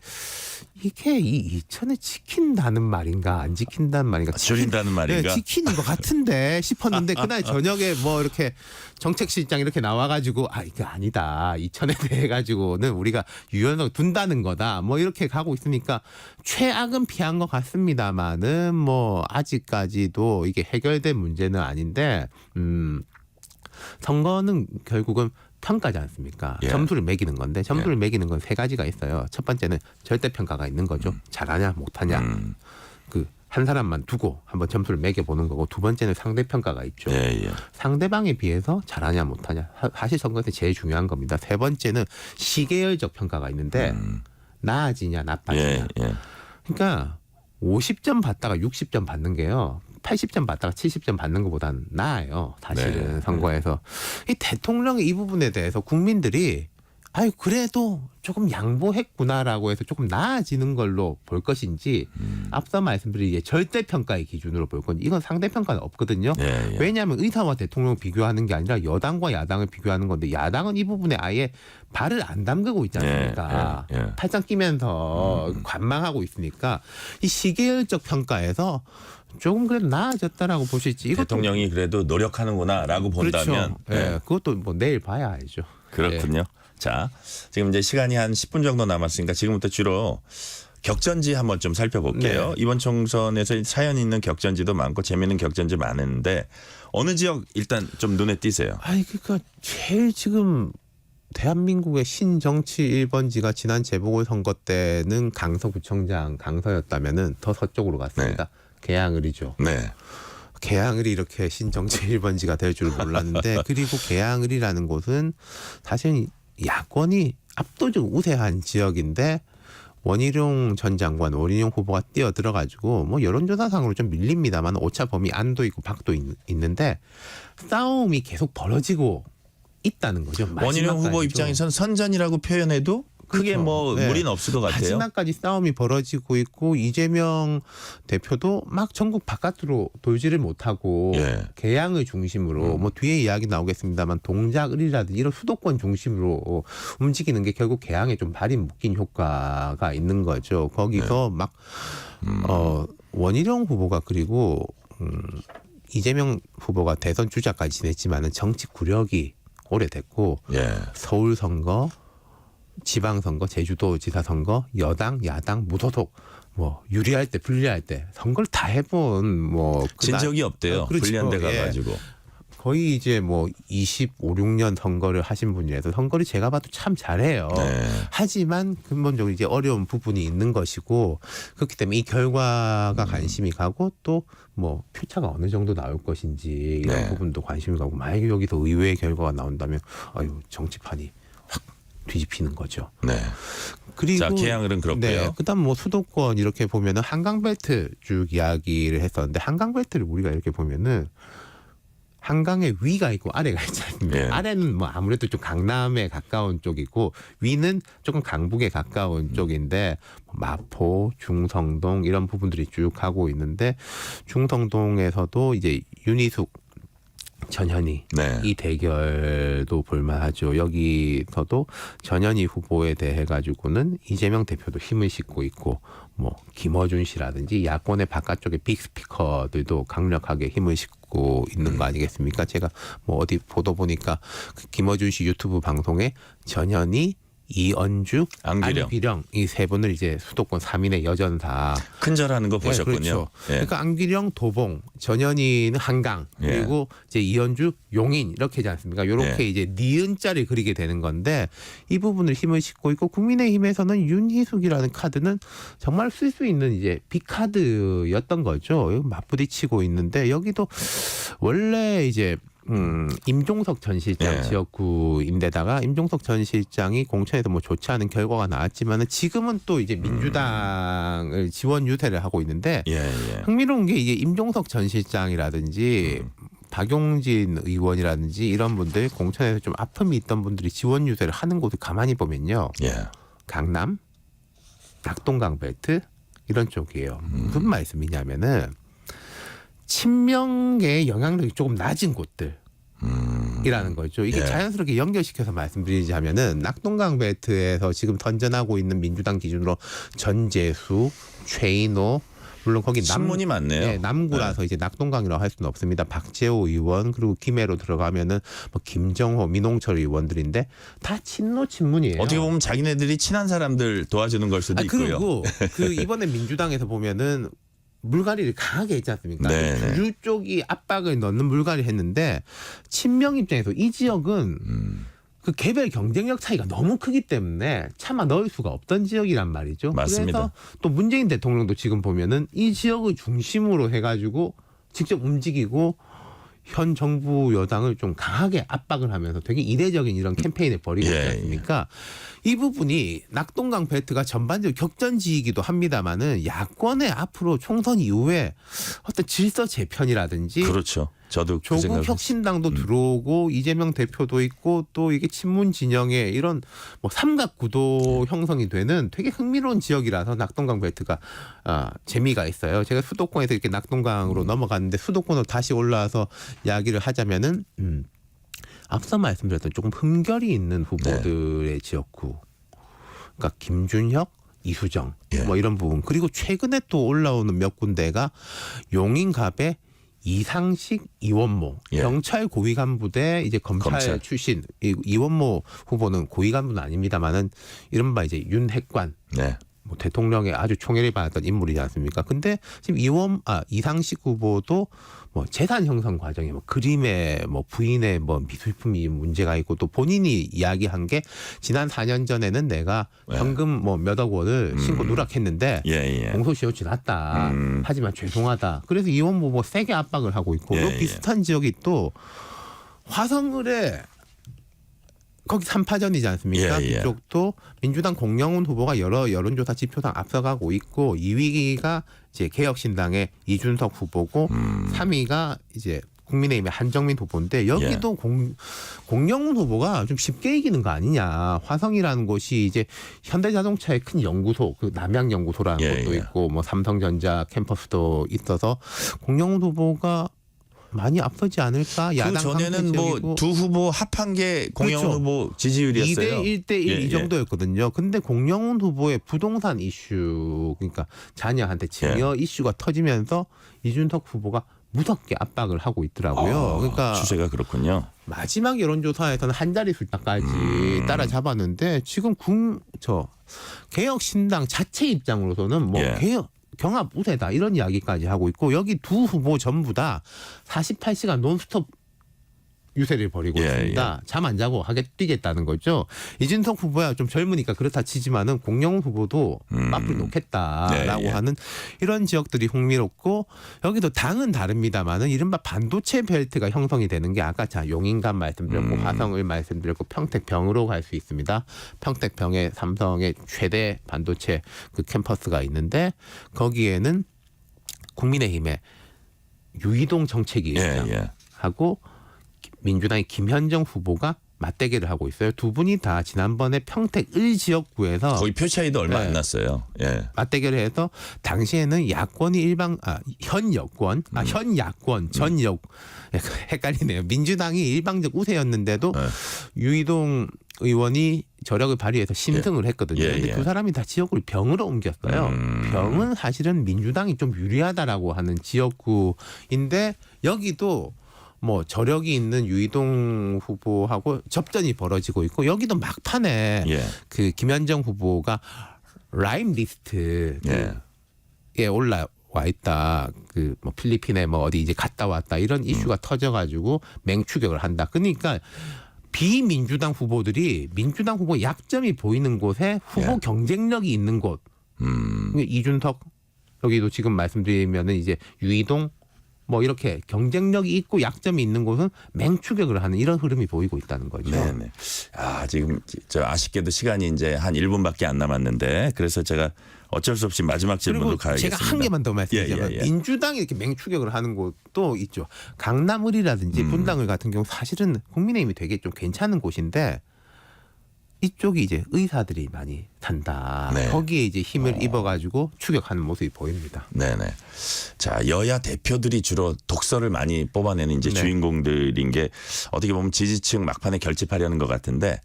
이게 이 2000을 지킨다는 말인가 안 지킨다는 말인가 줄인다는 말인가 지키는 것 같은데 싶었는데 그날 저녁에 뭐 이렇게 정책실장 이렇게 나와가지고 이게 아니다 2000에 대해 가지고는 우리가 유연하게 둔다는 거다 뭐 이렇게 가고 있으니까 최악은 피한 것 같습니다만은 뭐 아직까지도 이게 해결된 문제는 아닌데 선거는 결국은 평가지 않습니까? 점수를 매기는 건데 점수를 매기는 건 세 가지가 있어요. 첫 번째는 절대평가가 있는 거죠. 잘하냐 못하냐. 그 한 사람만 두고 한번 점수를 매겨보는 거고 두 번째는 상대평가가 있죠. 상대방에 비해서 잘하냐 못하냐. 사실 선거에서 제일 중요한 겁니다. 세 번째는 시계열적 평가가 있는데 나아지냐 나빠지냐. 그러니까 50점 받다가 60점 받는 게요. 80점 받다가 70점 받는 것보다는 나아요. 사실은 선거에서. 이 대통령의 이 부분에 대해서 국민들이 아유 그래도 조금 양보했구나라고 해서 조금 나아지는 걸로 볼 것인지 앞서 말씀드린 이제 절대 평가의 기준으로 볼 건지 이건 상대 평가는 없거든요. 예, 예. 왜냐하면 의사와 대통령을 비교하는 게 아니라 여당과 야당을 비교하는 건데 야당은 이 부분에 아예 발을 안 담그고 있지 않습니까? 예, 예, 예. 팔짱 끼면서 관망하고 있으니까 이 시계열적 평가에서 조금 그래도 나아졌다라고 볼 수 있지. 대통령이 그래도 노력하는구나라고 본다면 그렇죠. 예, 그것도 뭐 내일 봐야 알죠. 그렇군요. 자, 지금 이제 시간이 한 10분 정도 남았으니까 지금부터 주로 격전지 한번 좀 살펴볼게요. 네. 이번 총선에서 사연 있는 격전지도 많고 재미있는 격전지 많은데 어느 지역 일단 좀 눈에 띄세요? 아니 그러니까 제일 지금 대한민국의 신정치 1번지가 지난 재보궐선거 때는 강서구청장 강서였다면은 더 서쪽으로 갔습니다. 계양을이죠. 네. 계양을이 이렇게 신정치 1번지가 될 줄 몰랐는데 그리고 계양을이라는 곳은 사실 야권이 압도적으로 우세한 지역인데 원희룡 전 장관, 원희룡 후보가 뛰어들어가지고 뭐 여론조사상으로 좀 밀립니다만 오차 범위 안도 있고 밖도 있는데 싸움이 계속 벌어지고 있다는 거죠. 원희룡 후보 마지막까지도. 입장에선 선전이라고 표현해도 크게 그렇죠. 뭐 네. 무리는 없을 것 같아요. 마지막까지 싸움이 벌어지고 있고 이재명 대표도 막 전국 바깥으로 돌지를 못하고 예. 계양을 중심으로 뭐 뒤에 이야기 나오겠습니다만 동작을이라든지 이런 수도권 중심으로 움직이는 게 결국 계양에 좀 발이 묶인 효과가 있는 거죠. 거기서 막 원희룡 후보가 그리고 이재명 후보가 대선 주자까지 지냈지만은 정치 구력이 오래됐고 예. 서울 선거 지방선거, 제주도지사 선거, 여당, 야당, 무소속 뭐 유리할 때 불리할 때 선거를 다 해본 뭐 진 적이 없대요. 그렇죠. 불리한 데 예. 가가지고. 거의 이제 뭐 25, 6년 선거를 하신 분이라서 선거를 제가 봐도 참 잘해요. 네. 하지만 근본적으로 이제 어려운 부분이 있는 것이고 그렇기 때문에 이 결과가 관심이 가고 또 뭐 표차가 어느 정도 나올 것인지 이런 네. 부분도 관심이 가고 만약에 여기서 의외의 결과가 나온다면 아유 정치판이 확 뒤집히는 거죠. 네. 그리고 자, 계양을은 그렇고요. 네, 그다음 뭐 수도권 이렇게 보면은 한강벨트 쭉 이야기를 했었는데 한강벨트를 우리가 이렇게 보면은 한강에 위가 있고 아래가 있지 않습니까? 예. 아래는 뭐 아무래도 좀 강남에 가까운 쪽이고 위는 조금 강북에 가까운 쪽인데 마포, 중성동 이런 부분들이 쭉 가고 있는데 중성동에서도 이제 윤희숙 전현희 네. 이 대결도 볼만하죠. 여기서도 전현희 후보에 대해 가지고는 이재명 대표도 힘을 싣고 있고 뭐 김어준 씨라든지 야권의 바깥쪽의 빅스피커들도 강력하게 힘을 싣고 있는 거 아니겠습니까? 제가 뭐 어디 보도 보니까 그 김어준 씨 유튜브 방송에 전현희, 이언주, 안기령 이 세 분을 이제 수도권 3인의 여전사 큰절하는 거 보셨군요. 네, 그렇죠. 예. 그러니까 안기령 도봉, 전현희는 한강 그리고 이제 이언주 용인 이렇게 하지 않습니까? 이렇게 이제 니은자를 그리게 되는 건데 이 부분을 힘을 싣고 있고 국민의힘에서는 윤희숙이라는 카드는 정말 쓸 수 있는 이제 빅카드였던 거죠. 맞부딪히고 있는데 여기도 원래 이제 임종석 전 실장 지역구인데다가 임종석 전 실장이 공천에서 뭐 좋지 않은 결과가 나왔지만은 지금은 또 이제 민주당을 지원 유세를 하고 있는데 흥미로운 게 이게 임종석 전 실장이라든지 박용진 의원이라든지 이런 분들 공천에서 좀 아픔이 있던 분들이 지원 유세를 하는 곳을 가만히 보면요. 강남, 낙동강 벨트 이런 쪽이에요. 무슨 말씀이냐면은 친명계의 영향력이 조금 낮은 곳들이라는 거죠. 이게 자연스럽게 연결시켜서 말씀드리자면은 낙동강 벨트에서 지금 던전하고 있는 민주당 기준으로 전재수, 최인호 물론 거기 신문이 많네요. 네, 남구라서 이제 낙동강이라고 할 수는 없습니다. 박재호 의원 그리고 김해로 들어가면은 뭐 김정호, 민홍철 의원들인데 다 친노 친문이에요. 어떻게 보면 자기네들이 친한 사람들 도와주는 걸 수도 있고요. 그리고 그 이번에 민주당에서 보면은 물갈이를 강하게 했지 않습니까? 네네. 주류 쪽이 압박을 넣는 물갈이를 했는데 친명 입장에서 이 지역은 그 개별 경쟁력 차이가 너무 크기 때문에 차마 넣을 수가 없던 지역이란 말이죠. 맞습니다. 그래서 또 문재인 대통령도 지금 보면은 이 지역을 중심으로 해가지고 직접 움직이고 현 정부 여당을 좀 강하게 압박을 하면서 되게 이례적인 이런 캠페인을 벌이고 있지 않습니까? 이 부분이 낙동강 벨트가 전반적으로 격전지이기도 합니다만은 야권의 앞으로 총선 이후에 어떤 질서 재편이라든지 그렇죠. 저도 그 생각을 조국 혁신당도 들어오고 이재명 대표도 있고 또 이게 친문 진영의 이런 뭐 삼각구도 형성이 되는 되게 흥미로운 지역이라서 낙동강 벨트가 재미가 있어요. 제가 수도권에서 이렇게 낙동강으로 넘어갔는데 수도권으로 다시 올라와서 이야기를 하자면은 앞서 말씀드렸던 조금 흠결이 있는 후보들의 지역구. 그러니까 김준혁, 이수정 뭐 이런 부분. 그리고 최근에 또 올라오는 몇 군데가 용인갑의 이상식, 이원모 경찰 고위 간부대 이제 검찰 출신 이원모 후보는 고위 간부는 아닙니다만은 이른바 이제 윤핵관 뭐 대통령의 아주 총애를 받았던 인물이지 않습니까? 근데 지금 이상식 후보도 뭐 재산 형성 과정에 뭐 그림에 뭐 부인의 뭐 미술품이 문제가 있고 또 본인이 이야기한 게 지난 4년 전에는 내가 현금 뭐 몇억 원을 신고 누락했는데 공소시효 지났다. 하지만 죄송하다. 그래서 이원모 뭐 세게 압박을 하고 있고 또 비슷한 지역이 또 화성을에 거기 3파전이지 않습니까? 그쪽도 민주당 공영훈 후보가 여러 여론조사 지표상 앞서가고 있고 2위가 이제 개혁신당의 이준석 후보고 3위가 이제 국민의힘의 한정민 후보인데 여기도 공영훈 후보가 좀 쉽게 이기는 거 아니냐. 화성이라는 곳이 이제 현대자동차의 큰 연구소, 그 남양연구소라는 것도 있고 뭐 삼성전자 캠퍼스도 있어서 공영훈 후보가 많이 앞서지 않을까? 야당 그 전에는 뭐 두 후보 합한 게 공영훈 후보 지지율이었어요. 2대 1대 1 이 정도였거든요. 근데 공영훈 후보의 부동산 이슈, 그러니까 자녀한테 증여 이슈가 터지면서 이준석 후보가 무섭게 압박을 하고 있더라고요. 그러니까 추세가 그렇군요. 마지막 여론조사에서는 한 자리 숫자까지 따라잡았는데 지금 개혁신당 자체 입장으로서는 뭐 경합 우세다 이런 이야기까지 하고 있고 여기 두 후보 전부 다 48시간 논스톱 유세를 벌이고 있습니다. 잠 안 자고 뛰겠다는 거죠. 이준석 후보야 좀 젊으니까 그렇다 치지만은 공영훈 후보도 맞불 놓겠다라고 하는 이런 지역들이 흥미롭고 여기도 당은 다릅니다만은 이른바 반도체 벨트가 형성이 되는 게 아까 용인갑 말씀드렸고 화성을 말씀드렸고 평택병으로 갈 수 있습니다. 평택병에 삼성의 최대 반도체 그 캠퍼스가 있는데 거기에는 국민의힘의 유이동 정책위원장하고 민주당의 김현정 후보가 맞대결을 하고 있어요. 두 분이 다 지난번에 평택 1지역구에서 거의 표 차이도 얼마 안 났어요. 맞대결을 해서 당시에는 야권이 현 야권 전역 헷갈리네요. 민주당이 일방적 우세였는데도 유이동 의원이 저력을 발휘해서 신승을 했거든요. 근데 두 사람이 다 지역구를 병으로 옮겼어요. 병은 사실은 민주당이 좀 유리하다라고 하는 지역구인데 여기도 뭐 저력이 있는 유이동 후보하고 접전이 벌어지고 있고 여기도 막판에 그 김현정 후보가 라임 리스트에 올라와 있다. 그 뭐 필리핀에 뭐 어디 이제 갔다 왔다 이런 이슈가 터져가지고 맹추격을 한다. 그러니까 비민주당 후보들이 민주당 후보 약점이 보이는 곳에 후보 경쟁력이 있는 곳. 이준석 여기도 지금 말씀드리면은 이제 유이동 뭐 이렇게 경쟁력이 있고 약점이 있는 곳은 맹추격을 하는 이런 흐름이 보이고 있다는 거죠. 네네. 지금 아쉽게도 시간이 이제 한 1분밖에 안 남았는데 그래서 제가 어쩔 수 없이 마지막 질문으로 가야겠습니다. 제가 한 개만 더 말씀드리자면 민주당이 이렇게 맹추격을 하는 곳도 있죠. 강남을이라든지 분당을 같은 경우 사실은 국민의힘이 되게 좀 괜찮은 곳인데 이쪽이 이제 의사들이 많이 산다. 거기에 이제 힘을 입어가지고 추격하는 모습이 보입니다. 네네. 자, 여야 대표들이 주로 독서를 많이 뽑아내는 이제 주인공들인 게 어떻게 보면 지지층 막판에 결집하려는 것 같은데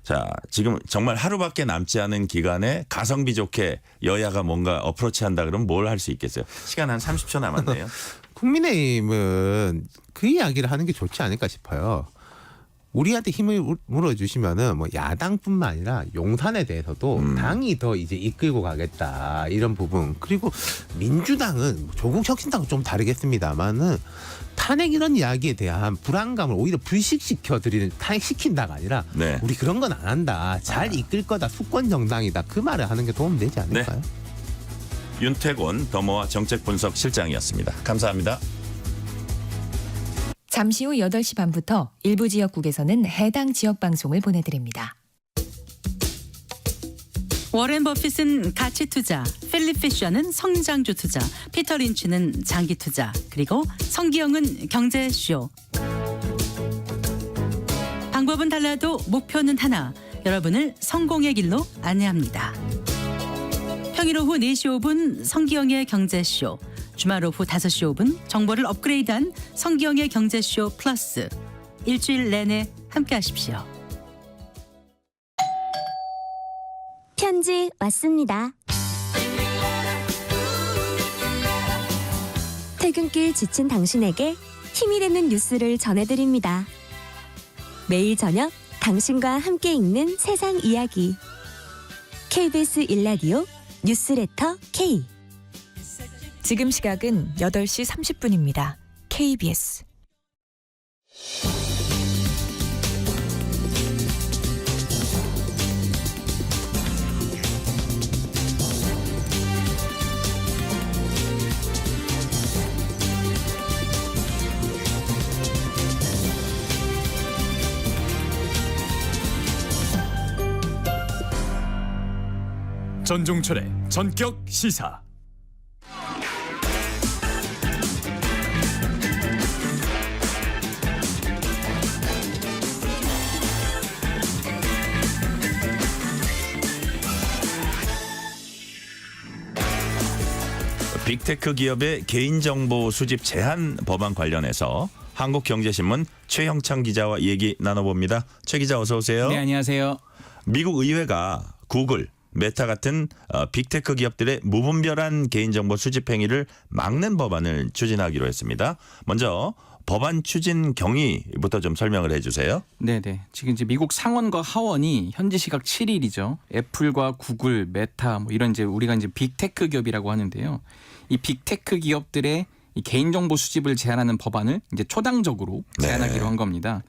자, 지금 정말 하루밖에 남지 않은 기간에 가성비 좋게 여야가 뭔가 어프로치한다 그러면 뭘 할 수 있겠어요? 시간 한 30초 남았네요. 국민의힘은 그 이야기를 하는 게 좋지 않을까 싶어요. 우리한테 힘을 물어주시면은 뭐 야당뿐만 아니라 용산에 대해서도 당이 더 이제 이끌고 가겠다 이런 부분. 그리고 민주당은 조국 혁신당은 좀 다르겠습니다만은 탄핵 이런 이야기에 대한 불안감을 오히려 불식시켜 드리는 탄핵시킨다가 아니라 우리 그런 건 안 한다. 잘 이끌 거다. 수권 정당이다. 그 말을 하는 게 도움 되지 않을까요? 윤태곤 더모아 정책분석 실장이었습니다. 감사합니다. 잠시 후 8시 반부터 일부 지역국에서는 해당 지역 방송을 보내드립니다. 워렌 버핏은 가치 투자, 필립 피셔는 성장주 투자, 피터 린치는 장기 투자, 그리고 성기영은 경제쇼. 방법은 달라도 목표는 하나. 여러분을 성공의 길로 안내합니다. 평일 오후 4시 5분 성기영의 경제쇼. 주말 오후 5시 5분 정보를 업그레이드한 성기영의 경제쇼 플러스. 일주일 내내 함께 하십시오. 편지 왔습니다. 퇴근길 지친 당신에게 힘이 되는 뉴스를 전해드립니다. 매일 저녁 당신과 함께 읽는 세상 이야기. KBS 1라디오 뉴스레터 K. 지금 시각은 8시 30분입니다. KBS. 전종철의 전격 시사. 빅테크 기업의 개인정보 수집 제한 법안 관련해서 한국경제신문 최형창 기자와 얘기 나눠봅니다. 최 기자 어서 오세요. 네, 안녕하세요. 미국 의회가 구글, 메타 같은 빅테크 기업들의 무분별한 개인정보 수집 행위를 막는 법안을 추진하기로 했습니다. 먼저 법안 추진 경위부터 좀 설명을 해주세요. 네네. 지금 이제 미국 상원과 하원이 현지 시각 7일이죠. 애플과 구글, 메타 뭐 이런 이제 우리가 이제 빅테크 기업이라고 하는데요. 이 빅테크 기업들의 이 개인정보 수집을 제한하는 법안을 이제 초당적으로 제안하기로 한 겁니다.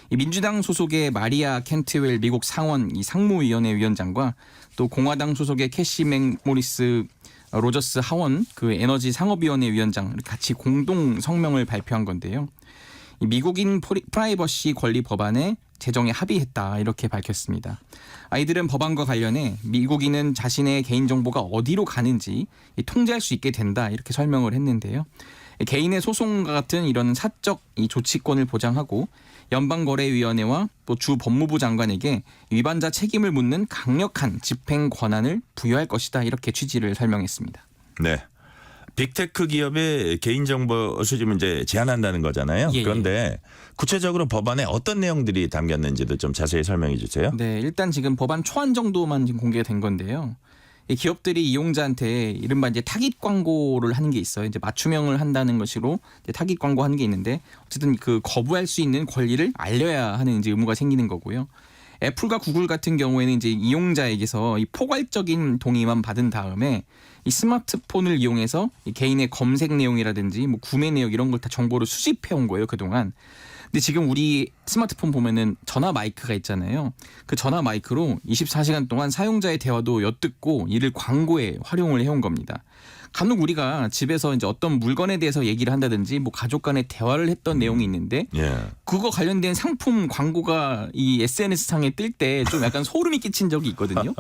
이 민주당 소속의 마리아 켄트웰 미국 상원 이 상무위원회 위원장과 또 공화당 소속의 캐시 맥모리스 로저스 하원 그 에너지 상업위원회 위원장 같이 공동 성명을 발표한 건데요. 이 미국인 프라이버시 권리 법안에 제정에 합의했다 이렇게 밝혔습니다. 아이들은 법안과 관련해 미국인은 자신의 개인정보가 어디로 가는지 통제할 수 있게 된다 이렇게 설명을 했는데요. 개인의 소송과 같은 이런 사적 이 조치권을 보장하고 연방거래위원회와 또 주 법무부 장관에게 위반자 책임을 묻는 강력한 집행 권한을 부여할 것이다 이렇게 취지를 설명했습니다. 네. 빅테크 기업의 개인정보 수집을 이제 제한한다는 거잖아요. 예, 그런데 구체적으로 법안에 어떤 내용들이 담겼는지도 좀 자세히 설명해 주세요. 네, 일단 지금 법안 초안 정도만 지금 공개가 된 건데요. 이 기업들이 이용자한테 이른바 이제 타깃 광고를 하는 게 있어요. 이제 맞춤형을 한다는 것으로 이제 타깃 광고 하는 게 있는데 어쨌든 그 거부할 수 있는 권리를 알려야 하는 이제 의무가 생기는 거고요. 애플과 구글 같은 경우에는 이제 이용자에게서 이 포괄적인 동의만 받은 다음에 이 스마트폰을 이용해서 이 개인의 검색 내용이라든지 뭐 구매 내용 이런 걸 다 정보를 수집해 온 거예요, 그동안. 근데 지금 우리 스마트폰 보면은 전화 마이크가 있잖아요. 그 전화 마이크로 24시간 동안 사용자의 대화도 엿듣고 이를 광고에 활용을 해온 겁니다. 간혹 우리가 집에서 이제 어떤 물건에 대해서 얘기를 한다든지 뭐 가족 간에 대화를 했던 내용이 있는데 그거 관련된 상품 광고가 이 SNS상에 뜰 때 좀 약간 소름이 끼친 적이 있거든요.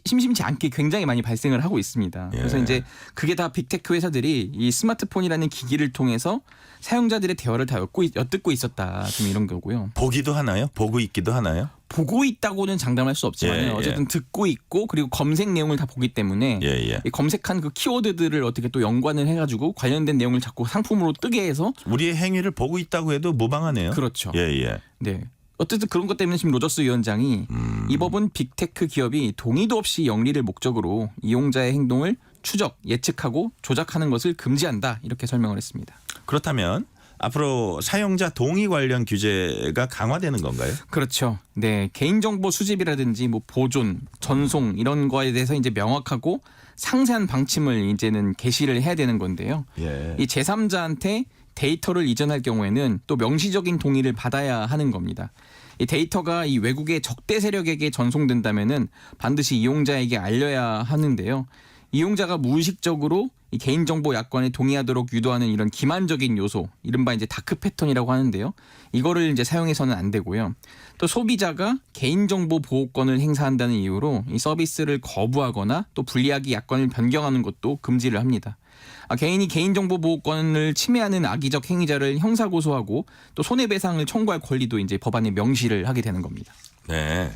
심심치 않게 굉장히 많이 발생을 하고 있습니다. 그래서 이제 그게 다 빅테크 회사들이 이 스마트폰이라는 기기를 통해서 사용자들의 대화를 다 엿듣고 있었다. 좀 이런 거고요. 보기도 하나요? 보고 있기도 하나요? 보고 있다고는 장담할 수 없지만 어쨌든 듣고 있고 그리고 검색 내용을 다 보기 때문에 이 검색한 그 키워드들을 어떻게 또 연관을 해가지고 관련된 내용을 자꾸 상품으로 뜨게 해서 우리의 행위를 보고 있다고 해도 무방하네요. 그렇죠. 네. 어쨌든 그런 것 때문에 지금 로저스 위원장이 이 법은 빅테크 기업이 동의도 없이 영리를 목적으로 이용자의 행동을 추적, 예측하고 조작하는 것을 금지한다 이렇게 설명을 했습니다. 그렇다면 앞으로 사용자 동의 관련 규제가 강화되는 건가요? 그렇죠. 네, 개인정보 수집이라든지 뭐 보존, 전송 이런 거에 대해서 이제 명확하고 상세한 방침을 이제는 게시를 해야 되는 건데요. 이 제3자한테 데이터를 이전할 경우에는 또 명시적인 동의를 받아야 하는 겁니다. 이 데이터가 이 외국의 적대 세력에게 전송된다면은 반드시 이용자에게 알려야 하는데요. 이용자가 무의식적으로 이 개인정보 약관에 동의하도록 유도하는 이런 기만적인 요소, 이른바 이제 다크 패턴이라고 하는데요. 이거를 이제 사용해서는 안 되고요. 또 소비자가 개인정보 보호권을 행사한다는 이유로 이 서비스를 거부하거나 또 불리하게 약관을 변경하는 것도 금지를 합니다. 개인이 개인정보 보호권을 침해하는 악의적 행위자를 형사고소하고 또 손해배상을 청구할 권리도 이제 법안에 명시를 하게 되는 겁니다. 네.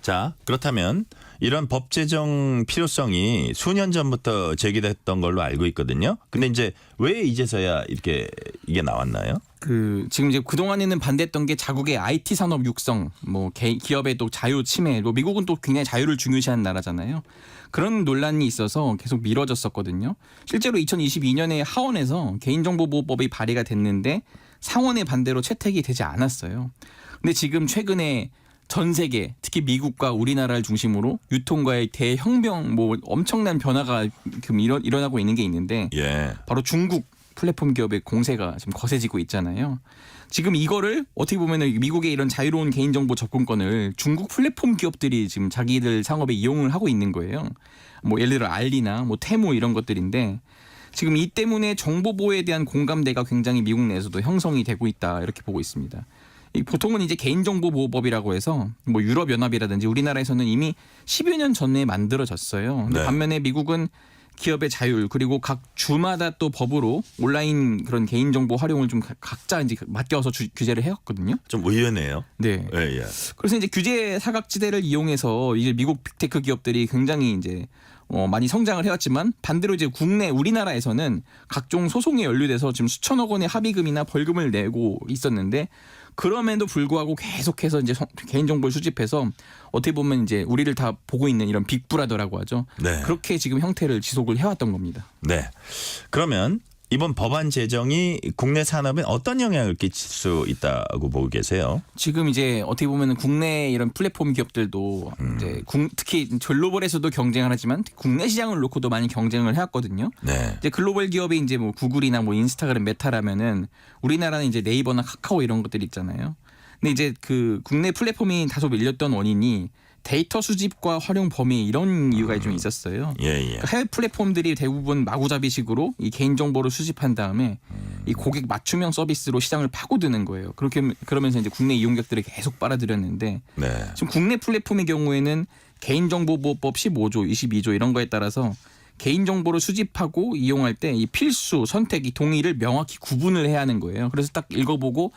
자, 그렇다면 이런 법 제정 필요성이 수년 전부터 제기됐던 걸로 알고 있거든요. 근데 이제 왜 이제서야 이렇게 이게 나왔나요? 지금 이제 그동안에는 반대했던 게 자국의 IT 산업 육성, 뭐 기업의 또 자유 침해, 뭐 미국은 또 굉장히 자유를 중요시하는 나라잖아요. 그런 논란이 있어서 계속 미뤄졌었거든요. 실제로 2022년에 하원에서 개인정보보호법이 발의가 됐는데 상원의 반대로 채택이 되지 않았어요. 근데 지금 최근에 전 세계, 특히 미국과 우리나라를 중심으로 유통과의 대혁명, 뭐 엄청난 변화가 지금 일어나고 있는 게 있는데 바로 중국 플랫폼 기업의 공세가 지금 거세지고 있잖아요. 지금 이거를 어떻게 보면은 미국의 이런 자유로운 개인정보 접근권을 중국 플랫폼 기업들이 지금 자기들 상업에 이용을 하고 있는 거예요. 뭐 예를 들어 알리나 뭐 테무 이런 것들인데 지금 이 때문에 정보 보호에 대한 공감대가 굉장히 미국 내에서도 형성이 되고 있다 이렇게 보고 있습니다. 보통은 이제 개인정보보호법이라고 해서 뭐 유럽연합이라든지 우리나라에서는 이미 10여 년 전에 만들어졌어요. 근데 반면에 미국은 기업의 자율 그리고 각 주마다 또 법으로 온라인 그런 개인정보 활용을 좀 각자 이제 맡겨서 규제를 해왔거든요. 좀 의외네요. 네. 예. 그래서 이제 규제 사각지대를 이용해서 이제 미국 빅테크 기업들이 굉장히 이제 많이 성장을 해왔지만 반대로 이제 국내 우리나라에서는 각종 소송에 연루돼서 지금 수천억 원의 합의금이나 벌금을 내고 있었는데 그럼에도 불구하고 계속해서 이제 개인정보를 수집해서 어떻게 보면 이제 우리를 다 보고 있는 이런 빅브라더라고 하죠. 네. 그렇게 지금 형태를 지속을 해왔던 겁니다. 네. 그러면 이번 법안 제정이 국내 산업에 어떤 영향을 끼칠 수 있다고 보고 계세요? 지금 이제 어떻게 보면 국내 이런 플랫폼 기업들도 이제 특히 글로벌에서도 경쟁을 하지만 국내 시장을 놓고도 많이 경쟁을 해왔거든요. 네. 이제 글로벌 기업이 이제 뭐 구글이나 뭐 인스타그램, 메타라면은 우리나라는 이제 네이버나 카카오 이런 것들 있잖아요. 근데 이제 그 국내 플랫폼이 다소 밀렸던 원인이 데이터 수집과 활용 범위 이런 이유가 좀 있었어요. 그러니까 해외 플랫폼들이 대부분 마구잡이식으로 이 개인정보를 수집한 다음에 이 고객 맞춤형 서비스로 시장을 파고드는 거예요. 그러면서 이제 국내 이용객들을 계속 빨아들였는데 지금 국내 플랫폼의 경우에는 개인정보보호법 15조, 22조 이런 거에 따라서 개인정보를 수집하고 이용할 때 이 필수, 선택, 이 동의를 명확히 구분을 해야 하는 거예요. 그래서 딱 읽어보고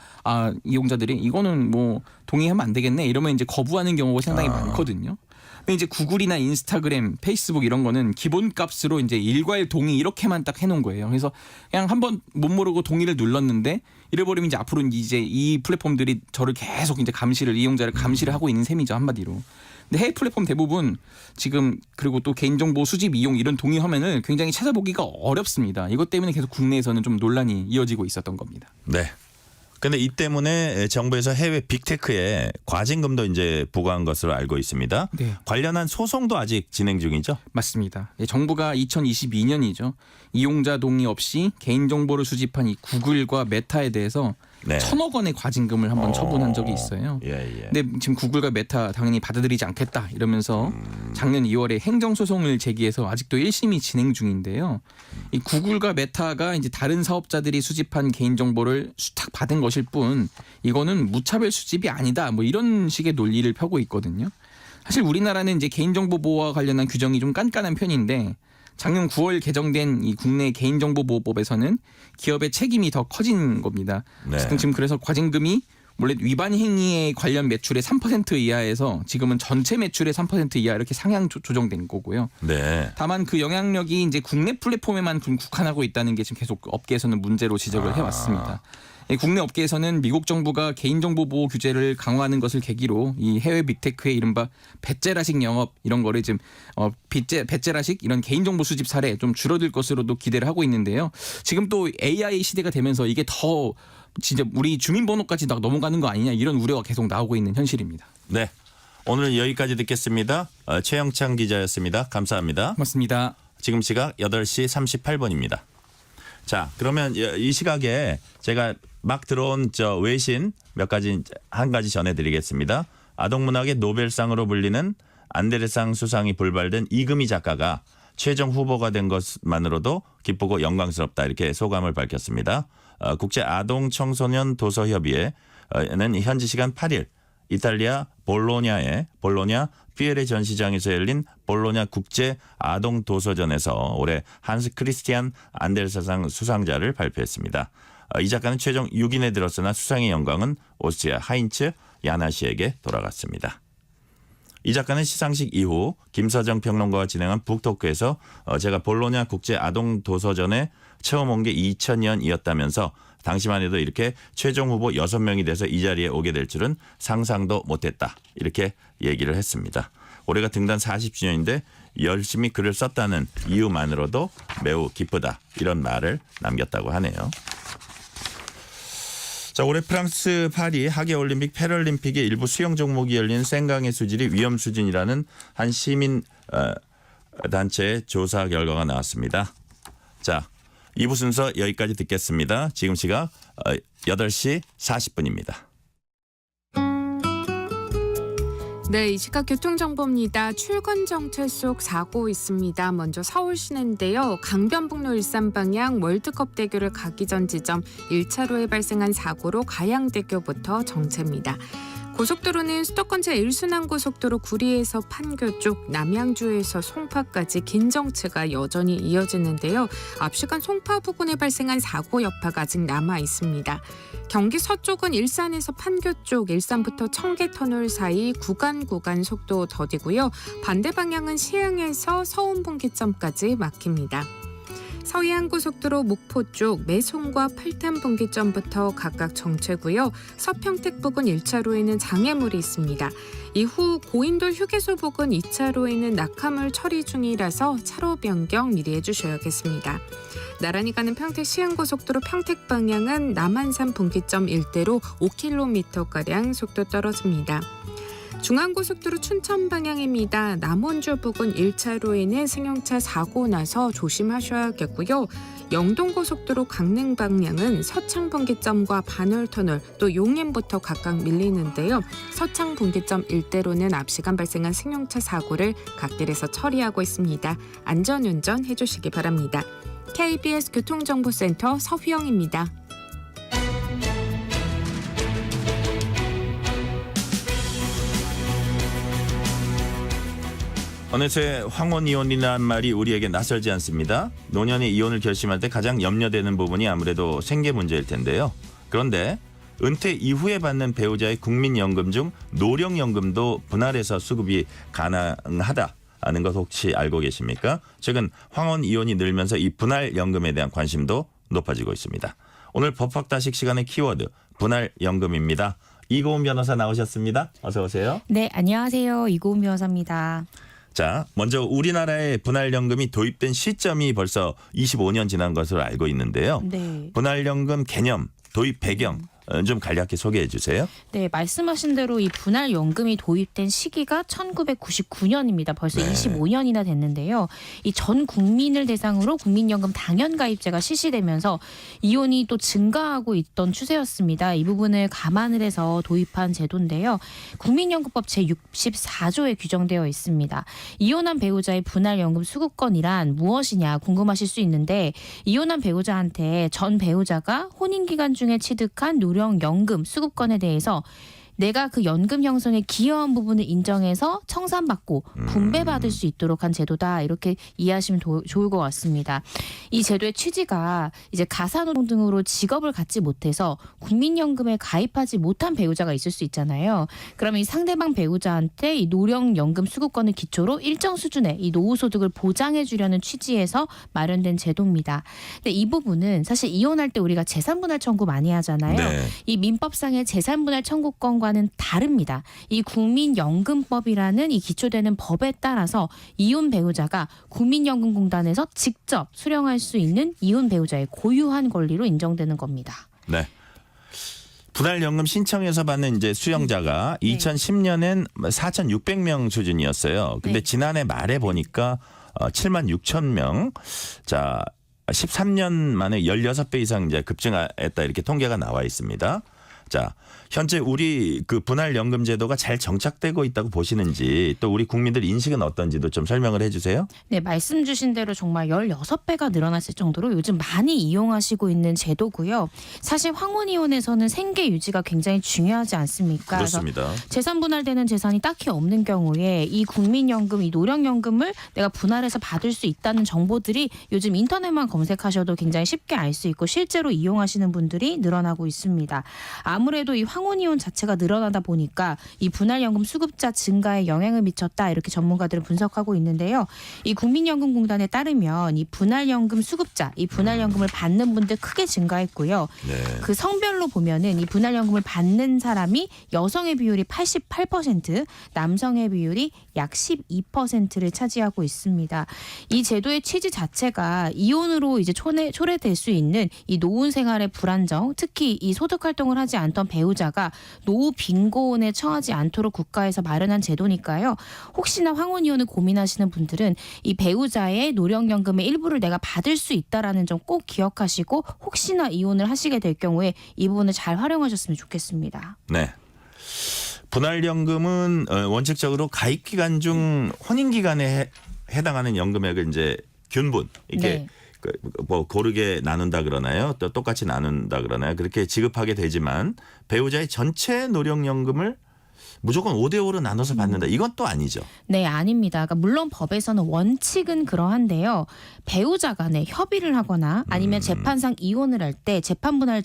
이용자들이 이거는 뭐 동의하면 안 되겠네 이러면 이제 거부하는 경우가 상당히 많거든요. 근데 이제 구글이나 인스타그램, 페이스북 이런 거는 기본값으로 이제 일괄 동의 이렇게만 딱 해놓은 거예요. 그래서 그냥 한번 못 모르고 동의를 눌렀는데 이래버리면 이제 앞으로 이제 이 플랫폼들이 저를 계속 이제 이용자를 감시를 하고 있는 셈이죠, 한마디로. 근데 해외 플랫폼 대부분 지금 그리고 또 개인정보 수집 이용 이런 동의 화면을 굉장히 찾아보기가 어렵습니다. 이것 때문에 계속 국내에서는 좀 논란이 이어지고 있었던 겁니다. 네. 근데 이 때문에 정부에서 해외 빅테크에 과징금도 이제 부과한 것으로 알고 있습니다. 네. 관련한 소송도 아직 진행 중이죠? 맞습니다. 정부가 2022년이죠. 이용자 동의 없이 개인정보를 수집한 이 구글과 메타에 대해서 1,000억 원의 과징금을 한번 처분한 적이 있어요. 근데 지금 구글과 메타 당연히 받아들이지 않겠다 이러면서 작년 2월에 행정소송을 제기해서 아직도 1심이 진행 중인데요. 이 구글과 메타가 이제 다른 사업자들이 수집한 개인정보를 수탁받은 것일 뿐 이거는 무차별 수집이 아니다. 뭐 이런 식의 논리를 펴고 있거든요. 사실 우리나라는 이제 개인정보 보호와 관련한 규정이 좀 깐깐한 편인데 작년 9월 개정된 이 국내 개인정보보호법에서는 기업의 책임이 더 커진 겁니다. 지금 그래서 과징금이 원래 위반 행위에 관련 매출의 3% 이하에서 지금은 전체 매출의 3% 이하 이렇게 상향 조정된 거고요. 다만 그 영향력이 이제 국내 플랫폼에만 국한하고 있다는 게 지금 계속 업계에서는 문제로 지적을 해왔습니다. 국내 업계에서는 미국 정부가 개인정보 보호 규제를 강화하는 것을 계기로 이 해외 빅테크의 이른바 뱃제라식 영업 이런 거를 지금 뱃제라식 이런 개인정보 수집 사례 좀 줄어들 것으로도 기대를 하고 있는데요. 지금 또 AI 시대가 되면서 이게 더 진짜 우리 주민번호까지 넘어가는 거 아니냐 이런 우려가 계속 나오고 있는 현실입니다. 네. 오늘 여기까지 듣겠습니다. 최영창 기자였습니다. 감사합니다. 고맙습니다. 지금 시각 8시 38분입니다. 자, 그러면 이 시각에 제가 막 들어온 외신 한 가지 전해드리겠습니다. 아동문학의 노벨상으로 불리는 안데르상 수상이 불발된 이금희 작가가 최종 후보가 된 것만으로도 기쁘고 영광스럽다 이렇게 소감을 밝혔습니다. 국제 아동 청소년 도서 협의회는 현지 시간 8일 이탈리아 볼로냐의 볼로냐 피에레 전시장에서 열린 볼로냐 국제 아동 도서전에서 올해 한스 크리스티안 안델사상 수상자를 발표했습니다. 이 작가는 최종 6인에 들었으나 수상의 영광은 오스트리아 하인츠 야나시에게 돌아갔습니다. 이 작가는 시상식 이후 김서정 평론가와 진행한 북토크에서 제가 볼로냐 국제 아동 도서전에 처음 온 게 2000년이었다면서 당시만 해도 이렇게 최종 후보 6명이 돼서 이 자리에 오게 될 줄은 상상도 못했다. 이렇게 얘기를 했습니다. 올해가 등단 40주년인데 열심히 글을 썼다는 이유만으로도 매우 기쁘다. 이런 말을 남겼다고 하네요. 자, 올해 프랑스 파리 하계올림픽 패럴림픽의 일부 수영 종목이 열린 생강의 수질이 위험 수준이라는 한 시민 단체의 조사 결과가 나왔습니다. 자, 2부 순서 여기까지 듣겠습니다. 지금 시각 8시 40분입니다. 네, 이 시각 교통정보입니다. 출근 정체 속 사고 있습니다. 먼저 서울 시내인데요. 강변북로 일산 방향 월드컵 대교를 가기 전 지점 1차로에 발생한 사고로 가양대교부터 정체입니다. 고속도로는 수도권 제1순환고속도로 구리에서 판교 쪽, 남양주에서 송파까지 긴 정체가 여전히 이어지는데요. 앞 시간 송파 부근에 발생한 사고 여파가 아직 남아 있습니다. 경기 서쪽은 일산에서 판교 쪽, 일산부터 청계터널 사이 구간 속도 더디고요. 반대 방향은 시흥에서 서운분기점까지 막힙니다. 서해안고속도로 목포 쪽 매송과 팔탄분기점부터 각각 정체고요. 서평택 부근 1차로에는 장애물이 있습니다. 이후 고인돌 휴게소 부근 2차로에는 낙하물 처리 중이라서 차로 변경 미리 해주셔야겠습니다. 나란히 가는 평택 시흥고속도로 평택 방향은 남한산 분기점 일대로 5km가량 속도 떨어집니다. 중앙고속도로 춘천 방향입니다. 남원주 부근 1차로에는 승용차 사고 나서 조심하셔야겠고요. 영동고속도로 강릉 방향은 서창 분기점과 반월터널 또 용인부터 각각 밀리는데요. 서창 분기점 일대로는 앞 시간 발생한 승용차 사고를 각길에서 처리하고 있습니다. 안전운전 해주시기 바랍니다. KBS 교통정보센터 서휘영입니다. 어느새 황혼 이혼이라는 말이 우리에게 낯설지 않습니다. 노년이 이혼을 결심할 때 가장 염려되는 부분이 아무래도 생계 문제일 텐데요. 그런데 은퇴 이후에 받는 배우자의 국민연금 중 노령연금도 분할해서 수급이 가능하다는 것 혹시 알고 계십니까? 최근 황혼 이혼이 늘면서 이 분할연금에 대한 관심도 높아지고 있습니다. 오늘 법학다식 시간의 키워드 분할연금입니다. 이고은 변호사 나오셨습니다. 어서 오세요. 네, 안녕하세요. 이고은 변호사입니다. 자, 먼저 우리나라에 분할연금이 도입된 시점이 벌써 25년 지난 것으로 알고 있는데요. 네. 분할연금 개념, 도입 배경 좀 간략히 소개해 주세요. 네, 말씀하신 대로 이 분할연금이 도입된 시기가 1999년입니다. 벌써 25년이나 됐는데요. 이 전 국민을 대상으로 국민연금 당연가입제가 실시되면서 이혼이 또 증가하고 있던 추세였습니다. 이 부분을 감안을 해서 도입한 제도인데요. 국민연금법 제64조에 규정되어 있습니다. 이혼한 배우자의 분할연금 수급권이란 무엇이냐 궁금하실 수 있는데 이혼한 배우자한테 전 배우자가 혼인기간 중에 취득한 노령연금 수급권에 대해서 내가 그 연금 형성에 기여한 부분을 인정해서 청산받고 분배받을 수 있도록 한 제도다. 이렇게 이해하시면 좋을 것 같습니다. 이 제도의 취지가 이제 가사노동 등으로 직업을 갖지 못해서 국민연금에 가입하지 못한 배우자가 있을 수 있잖아요. 그러면 이 상대방 배우자한테 이 노령연금 수급권을 기초로 일정 수준의 이 노후소득을 보장해 주려는 취지에서 마련된 제도입니다. 근데 이 부분은 사실 이혼할 때 우리가 재산분할 청구 많이 하잖아요. 네. 이 민법상의 재산분할 청구권과 는 다릅니다. 이 국민연금법이라는 이 기초되는 법에 따라서 이혼 배우자가 국민연금공단에서 직접 수령할 수 있는 이혼 배우자의 고유한 권리로 인정되는 겁니다. 네. 분할연금 신청해서 받는 이제 수령자가 2010년엔 4,600명 수준이었어요. 근데 지난해 말에 보니까 76,000명. 자, 13년 만에 16배 이상 이제 급증했다 이렇게 통계가 나와 있습니다. 자, 현재 우리 그 분할연금 제도가 잘 정착되고 있다고 보시는지 또 우리 국민들 인식은 어떤지도 좀 설명을 해주세요. 네, 말씀 주신 대로 정말 16배가 늘어났을 정도로 요즘 많이 이용하시고 있는 제도고요. 사실 황혼이혼에서는 생계 유지가 굉장히 중요하지 않습니까? 그렇습니다. 그래서 재산 분할되는 재산이 딱히 없는 경우에 이 국민연금, 이 노령연금을 내가 분할해서 받을 수 있다는 정보들이 요즘 인터넷만 검색하셔도 굉장히 쉽게 알 수 있고 실제로 이용하시는 분들이 늘어나고 있습니다. 아무래도 이 황혼이혼 자체가 늘어나다 보니까 이 분할연금 수급자 증가에 영향을 미쳤다 이렇게 전문가들은 분석하고 있는데요. 이 국민연금공단에 따르면 이 분할연금 수급자, 이 분할연금을 받는 분들 크게 증가했고요. 네. 그 성별로 보면은 이 분할연금을 받는 사람이 여성의 비율이 88%, 남성의 비율이 약 12%를 차지하고 있습니다. 이 제도의 취지 자체가 이혼으로 이제 초래될 수 있는 이 노후 생활의 불안정, 특히 이 소득 활동을 하지 않던 배우자가 노후 빈곤에 처하지 않도록 국가에서 마련한 제도니까요. 혹시나 황혼이혼을 고민하시는 분들은 이 배우자의 노령연금의 일부를 내가 받을 수 있다라는 점 꼭 기억하시고 혹시나 이혼을 하시게 될 경우에 이 부분을 잘 활용하셨으면 좋겠습니다. 네. 분할연금은 원칙적으로 가입 기간 중 혼인 기간에 해당하는 연금액을 이제 균분 이렇게 네. 뭐 고르게 나눈다 그러나요? 또 똑같이 나눈다 그러나요? 그렇게 지급하게 되지만 배우자의 전체 노령연금을 무조건 5대5로 나눠서 받는다. 이건 또 아니죠. 네, 아닙니다. 그러니까 물론 법에서는 원칙은 그러한데요. 배우자 간에 협의를 하거나 아니면 재판상 이혼을 할 때 재산 분할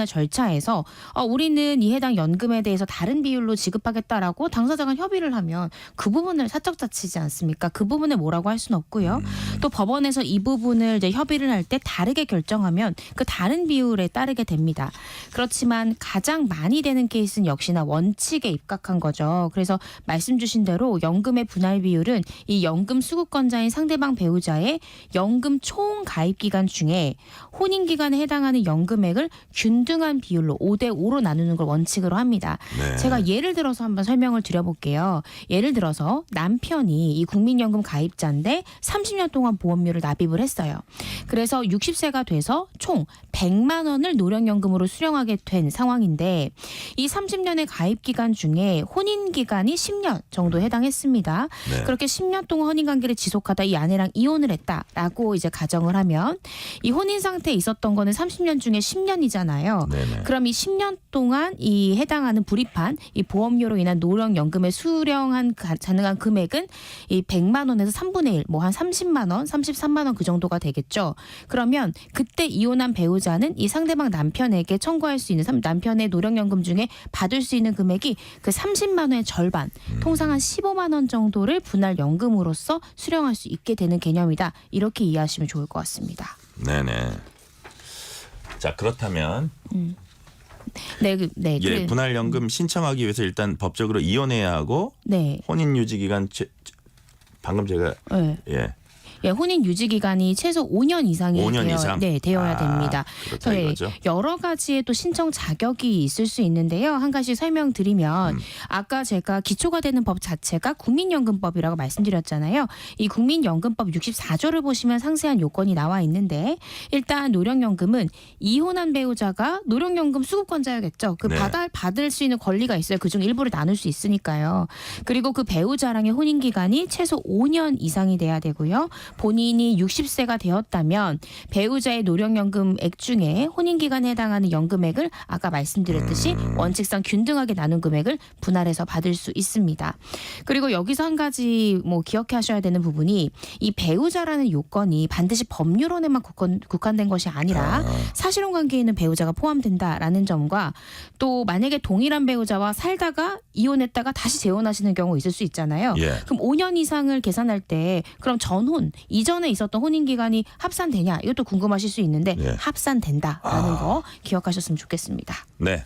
절차에서 우리는 이 해당 연금에 대해서 다른 비율로 지급하겠다라고 당사자 간 협의를 하면 그 부분을 사적 자치지 않습니까? 그 부분에 뭐라고 할 수는 없고요. 또 법원에서 이 부분을 이제 협의를 할 때 다르게 결정하면 그 다른 비율에 따르게 됩니다. 그렇지만 가장 많이 되는 케이스는 역시나 원칙에 입각한 거죠. 그래서 말씀 주신 대로 연금의 분할 비율은 이 연금 수급권자인 상대방 배우자의 연금 총 가입 기간 중에 혼인 기간에 해당하는 연금액을 균등한 비율로 5대5로 나누는 걸 원칙으로 합니다. 네. 제가 예를 들어서 한번 설명을 드려볼게요. 예를 들어서 남편이 이 국민연금 가입자인데 30년 동안 보험료를 납입을 했어요. 그래서 60세가 돼서 총 100만 원을 노령연금으로 수령하게 된 상황인데 이 30년의 가입 기간 중에 혼인 기간이 10년 정도 해당했습니다. 네. 그렇게 10년 동안 혼인 관계를 지속하다 이 아내랑 이혼을 했다라고 이제 가정을 하면 이 혼인 상태에 있었던 거는 30년 중에 10년이잖아요. 네네. 그럼 이 10년 동안 이 해당하는 불입한 이 보험료로 인한 노령연금에 수령한 가능한 금액은 이 100만 원에서 3분의 1, 뭐 한 30만 원, 33만 원 그 정도가 되겠죠. 그러면 그때 이혼한 배우자는 이 상대방 남편에게 청구할 수 있는 남편의 노령연금 중에 받을 수 있는 금액이 그 30만 원의 절반, 통상 한 15만 원 정도를 분할연금으로서 수령할 수 있게 되는 개념이다. 이렇게 이해하시면 좋을 것 같습니다. 네네. 자, 그렇다면 네, 예, 분할연금 신청하기 위해서 일단 법적으로 이혼해야 하고 네. 혼인 유지 기간 방금 제가 네. 예, 혼인 유지 기간이 최소 5년 이상이 5년 이상? 되어야 됩니다. 그렇다 그래서 이거죠. 여러 가지의 또 신청 자격이 있을 수 있는데요. 한 가지 설명드리면 아까 제가 기초가 되는 법 자체가 국민연금법이라고 말씀드렸잖아요. 이 국민연금법 64조를 보시면 상세한 요건이 나와 있는데 일단 노령연금은 이혼한 배우자가 노령연금 수급권자야겠죠. 그 네. 받을 수 있는 권리가 있어요. 그중 일부를 나눌 수 있으니까요. 그리고 그 배우자랑의 혼인 기간이 최소 5년 이상이 돼야 되고요. 본인이 60세가 되었다면 배우자의 노령연금액 중에 혼인기간에 해당하는 연금액을 아까 말씀드렸듯이 원칙상 균등하게 나눈 금액을 분할해서 받을 수 있습니다. 그리고 여기서 한 가지 뭐 기억하셔야 되는 부분이 이 배우자라는 요건이 반드시 법률혼에만 국한된 것이 아니라 사실혼 관계에 있는 배우자가 포함된다라는 점과 또 만약에 동일한 배우자와 살다가 이혼했다가 다시 재혼하시는 경우 있을 수 있잖아요. 예. 그럼 5년 이상을 계산할 때 그럼 전혼 이전에 있었던 혼인 기간이 합산되냐 이것도 궁금하실 수 있는데 예. 합산된다라는 거 기억하셨으면 좋겠습니다. 네.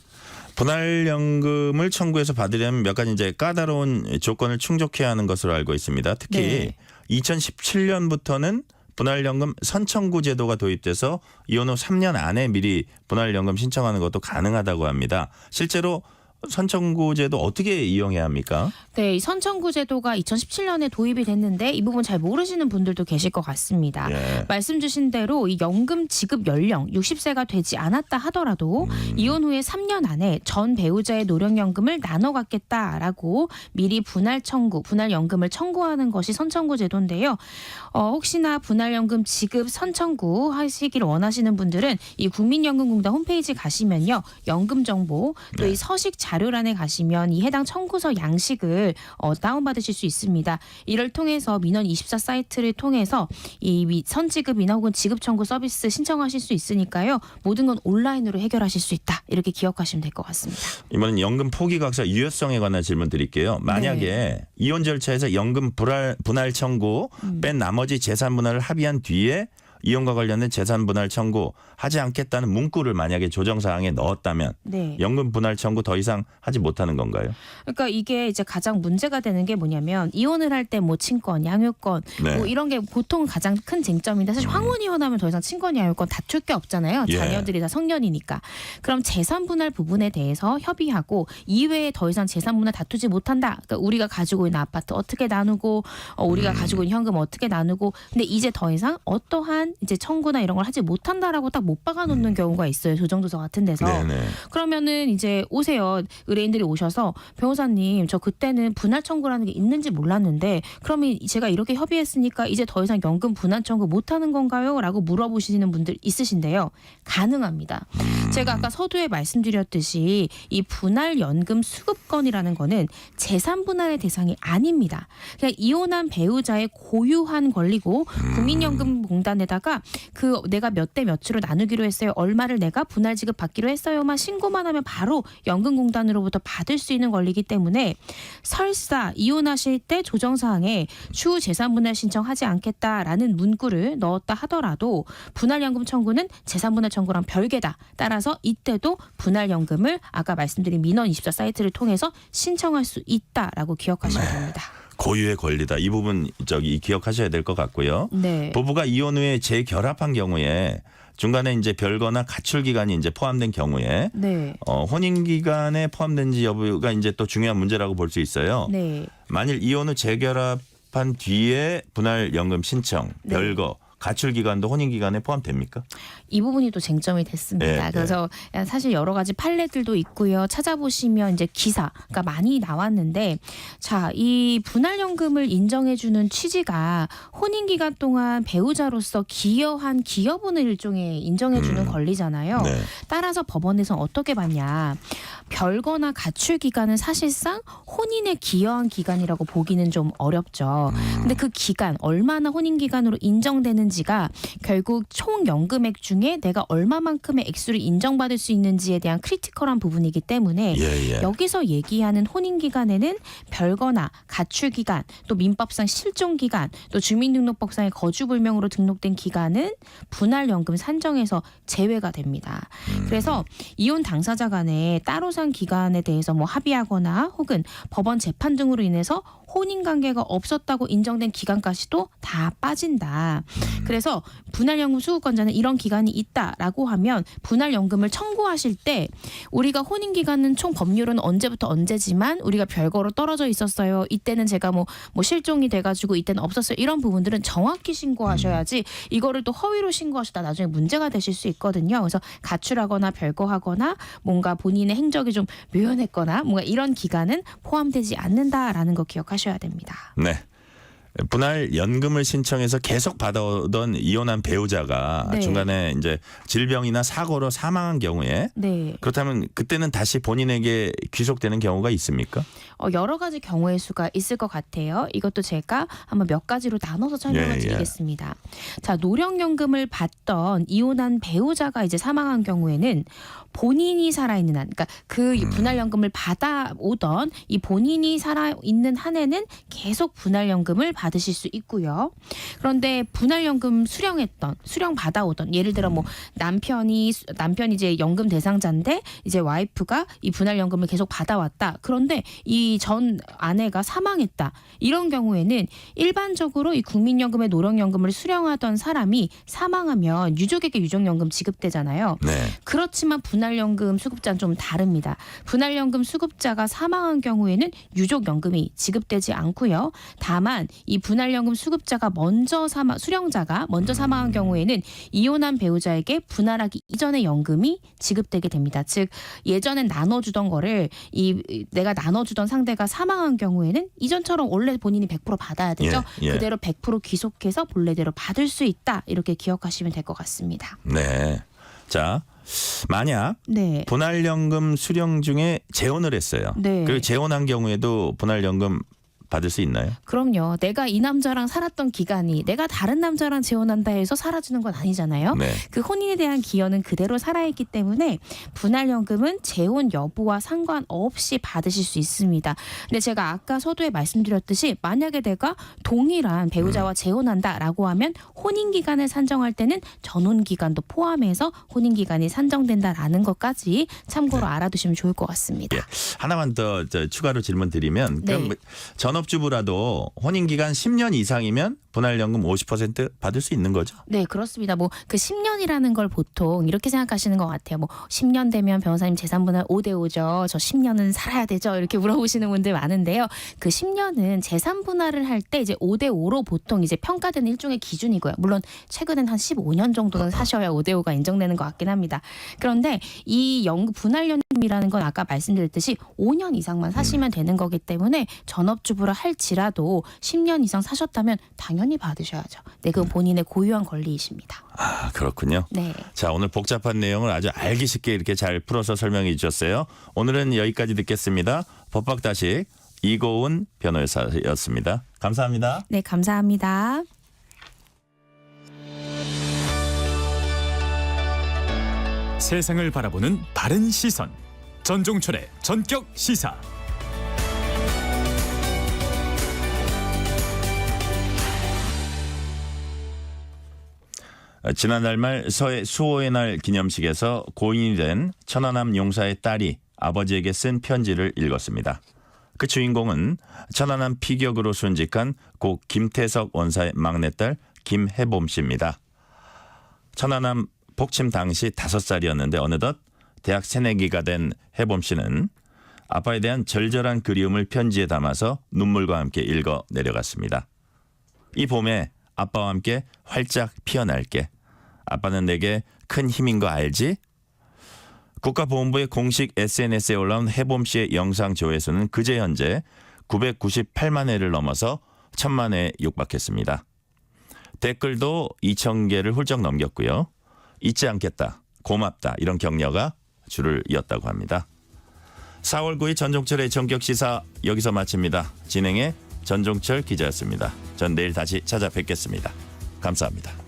분할연금을 청구해서 받으려면 몇 가지 이제 까다로운 조건을 충족해야 하는 것으로 알고 있습니다. 특히 네. 2017년부터는 분할연금 선청구 제도가 도입돼서 이혼 후 3년 안에 미리 분할연금 신청하는 것도 가능하다고 합니다. 실제로 선청구제도 어떻게 이용해야 합니까? 네, 이 선청구 제도가 2017년에 도입이 됐는데 이 부분 잘 모르시는 분들도 계실 것 같습니다. 말씀 주신 대로 이 연금 지급 연령 60세가 되지 않았다 하더라도 이혼 후에 3년 안에 전 배우자의 노령연금을 나눠 갖겠다라고 미리 분할 연금을 청구하는 것이 선청구 제도인데요. 혹시나 분할연금 지급 선청구 하시길 원하시는 분들은 이 국민연금공단 홈페이지 가시면요. 연금 정보 또 이 서식 자료란에 가시면 이 해당 청구서 양식을 다운받으실 수 있습니다. 이를 통해서 민원24 사이트를 통해서 이 선지급이나 혹은 지급 청구 서비스 신청하실 수 있으니까요. 모든 건 온라인으로 해결하실 수 있다. 이렇게 기억하시면 될 것 같습니다. 이번엔 연금 포기각서 유효성에 관한 질문 드릴게요. 만약에 이혼 절차에서 연금 분할 청구 뺀 나머지 재산 분할을 합의한 뒤에 이혼과 관련된 재산 분할 청구 하지 않겠다는 문구를 만약에 조정사항에 넣었다면 연금 분할 청구 더 이상 하지 못하는 건가요? 그러니까 이게 이제 가장 문제가 되는 게 뭐냐면 이혼을 할 때 뭐 친권, 양육권 뭐 이런 게 보통 가장 큰 쟁점인데 사실 황혼 이혼하면 더 이상 친권, 양육권 다툴 게 없잖아요. 자녀들이 다 성년이니까. 그럼 재산 분할 부분에 대해서 협의하고 이외에 더 이상 재산 분할 다투지 못한다. 그러니까 우리가 가지고 있는 아파트 어떻게 나누고 우리가 가지고 있는 현금 어떻게 나누고 근데 이제 더 이상 어떠한 이제 청구나 이런 걸 하지 못한다라고 딱 못 박아놓는 경우가 있어요. 조정조서 같은 데서. 그러면은 이제 오세요. 의뢰인들이 오셔서 변호사님 저 그때는 분할 청구라는 게 있는지 몰랐는데 그러면 제가 이렇게 협의했으니까 이제 더 이상 연금 분할 청구 못하는 건가요? 라고 물어보시는 분들 있으신데요. 가능합니다. 제가 아까 서두에 말씀드렸듯이 이 분할 연금 수급권이라는 거는 재산 분할의 대상이 아닙니다. 그냥 이혼한 배우자의 고유한 권리고 국민연금공단에다가 그 내가 몇 대 몇으로 나누기로 했어요. 얼마를 내가 분할 지급 받기로 했어요만 신고만 하면 바로 연금공단으로부터 받을 수 있는 권리이기 때문에 설사 이혼하실 때 조정사항에 추후 재산 분할 신청하지 않겠다라는 문구를 넣었다 하더라도 분할연금 청구는 재산 분할 청구랑 별개다. 따라서 이때도 분할연금을 아까 말씀드린 민원24 사이트를 통해서 신청할 수 있다라고 기억하시면 됩니다. 고유의 권리다. 이 부분 기억하셔야 될 것 같고요. 부부가 이혼 후에 재결합한 경우에 중간에 이제 별거나 가출 기간이 이제 포함된 경우에 혼인 기간에 포함된지 여부가 이제 또 중요한 문제라고 볼 수 있어요. 만일 이혼 후 재결합한 뒤에 분할 연금 신청, 별거 가출 기간도 혼인 기간에 포함됩니까? 이 부분이 또 쟁점이 됐습니다. 그래서 사실 여러 가지 판례들도 있고요. 찾아보시면 이제 기사가 많이 나왔는데 자, 이 분할연금을 인정해주는 취지가 혼인 기간 동안 배우자로서 기여한 기여분을 일종의 인정해주는 권리잖아요. 따라서 법원에서는 어떻게 봤냐. 별거나 가출 기간은 사실상 혼인에 기여한 기간이라고 보기는 좀 어렵죠. 근데 그 기간 얼마나 혼인 기간으로 인정되는지가 결국 총 연금액 중에 내가 얼마만큼의 액수를 인정받을 수 있는지에 대한 크리티컬한 부분이기 때문에 여기서 얘기하는 혼인 기간에는 별거나 가출 기간, 또 민법상 실종 기간, 또 주민등록법상의 거주 불명으로 등록된 기간은 분할연금 산정에서 제외가 됩니다. 그래서 이혼 당사자 간에 따로 산 기간에 대해서 뭐 합의하거나 혹은 법원 재판 등으로 인해서 혼인관계가 없었다고 인정된 기간까지도 다 빠진다. 그래서 분할연금 수급권자는 이런 기간이 있다라고 하면 분할연금을 청구하실 때 우리가 혼인기간은 총 법률은 언제부터 언제지만 우리가 별거로 떨어져 있었어요. 이때는 제가 뭐 실종이 돼가지고 이때는 없었어요. 이런 부분들은 정확히 신고하셔야지 이거를 또 허위로 신고하시다 나중에 문제가 되실 수 있거든요. 그래서 가출하거나 별거하거나 뭔가 본인의 행적이 좀 묘연했거나 뭔가 이런 기간은 포함되지 않는다라는 거 기억하셔야 됩니다. 네. 분할 연금을 신청해서 계속 받아오던 이혼한 배우자가 중간에 이제 질병이나 사고로 사망한 경우에 그렇다면 그때는 다시 본인에게 귀속되는 경우가 있습니까? 여러 가지 경우의 수가 있을 것 같아요. 이것도 제가 한번 몇 가지로 나눠서 설명을 드리겠습니다. 자, 노령연금을 받던 이혼한 배우자가 이제 사망한 경우에는 본인이 살아있는 한, 그러니까 그 분할연금을 받아오던 이 본인이 살아있는 한에는 계속 분할연금을 받을 받으실 수 있고요. 그런데 분할연금 수령 받아오던 예를 들어 뭐 남편이 이제 연금 대상자인데 이제 와이프가 이 분할연금을 계속 받아왔다. 그런데 이 전 아내가 사망했다. 이런 경우에는 일반적으로 이 국민연금의 노령연금을 수령하던 사람이 사망하면 유족에게 유족연금 지급되잖아요. 네. 그렇지만 분할연금 수급자는 좀 다릅니다. 분할연금 수급자가 사망한 경우에는 유족연금이 지급되지 않고요. 다만 이 분할연금 수급자가 수령자가 먼저 사망한 경우에는 이혼한 배우자에게 분할하기 이전의 연금이 지급되게 됩니다. 즉 예전엔 나눠주던 거를 내가 나눠주던 상대가 사망한 경우에는 이전처럼 원래 본인이 100% 받아야 되죠. 예. 그대로 100% 귀속해서 본래대로 받을 수 있다. 이렇게 기억하시면 될 것 같습니다. 네. 자, 만약 네. 분할연금 수령 중에 재혼을 했어요. 네. 그리고 재혼한 경우에도 분할연금 받을 수 있나요? 그럼요. 내가 이 남자랑 살았던 기간이 내가 다른 남자랑 재혼한다 해서 사라지는 건 아니잖아요. 네. 그 혼인에 대한 기여는 그대로 살아있기 때문에 분할연금은 재혼 여부와 상관없이 받으실 수 있습니다. 근데 제가 아까 서두에 말씀드렸듯이 만약에 내가 동일한 배우자와 재혼한다라고 하면 혼인기간을 산정할 때는 전혼기간도 포함해서 혼인기간이 산정된다라는 것까지 참고로 알아두시면 좋을 것 같습니다. 예. 하나만 더 추가로 질문 드리면 네. 그럼 전업주부라도 혼인기간 10년 이상이면 분할연금 50% 받을 수 있는 거죠? 네, 그렇습니다. 뭐 그 10년이라는 걸 보통 이렇게 생각하시는 것 같아요. 뭐 10년 되면 변호사님 재산분할 5대5죠. 저 10년은 살아야 되죠. 이렇게 물어보시는 분들 많은데요. 그 10년은 재산분할을 할 때 이제 5대5로 보통 이제 평가되는 일종의 기준이고요. 물론 최근엔 한 15년 정도는 사셔야 5대5가 인정되는 것 같긴 합니다. 그런데 이 분할연금이라는 건 아까 말씀드렸듯이 5년 이상만 사시면 되는 거기 때문에 전업주부라 할지라도 10년 이상 사셨다면 당연히 받으셔야죠. 네, 그건 본인의 고유한 권리이십니다. 아, 그렇군요. 네. 자, 오늘 복잡한 내용을 아주 알기 쉽게 이렇게 잘 풀어서 설명해 주셨어요. 오늘은 여기까지 듣겠습니다. 법학다식 이고은 변호사였습니다. 감사합니다. 네, 감사합니다. 세상을 바라보는 바른 시선. 전종철의 전격 시사. 지난달 말 서해 수호의 날 기념식에서 고인이 된 천안함 용사의 딸이 아버지에게 쓴 편지를 읽었습니다. 그 주인공은 천안함 피격으로 순직한 고 김태석 원사의 막내딸 김해봄 씨입니다. 천안함 폭침 당시 5살이었는데 어느덧 대학 새내기가 된 해봄 씨는 아빠에 대한 절절한 그리움을 편지에 담아서 눈물과 함께 읽어 내려갔습니다. 이 봄에 아빠와 함께 활짝 피어날게. 아빠는 내게 큰 힘인 거 알지? 국가보훈부의 공식 SNS에 올라온 해봄 씨의 영상 조회수는 그제 현재 998만 회를 넘어서 1000만 회에 육박했습니다. 댓글도 2000개를 훌쩍 넘겼고요. 잊지 않겠다, 고맙다 이런 격려가 줄을 이었다고 합니다. 4월 9일 전종철의 전격시사 여기서 마칩니다. 진행의 전종철 기자였습니다. 전 내일 다시 찾아뵙겠습니다. 감사합니다.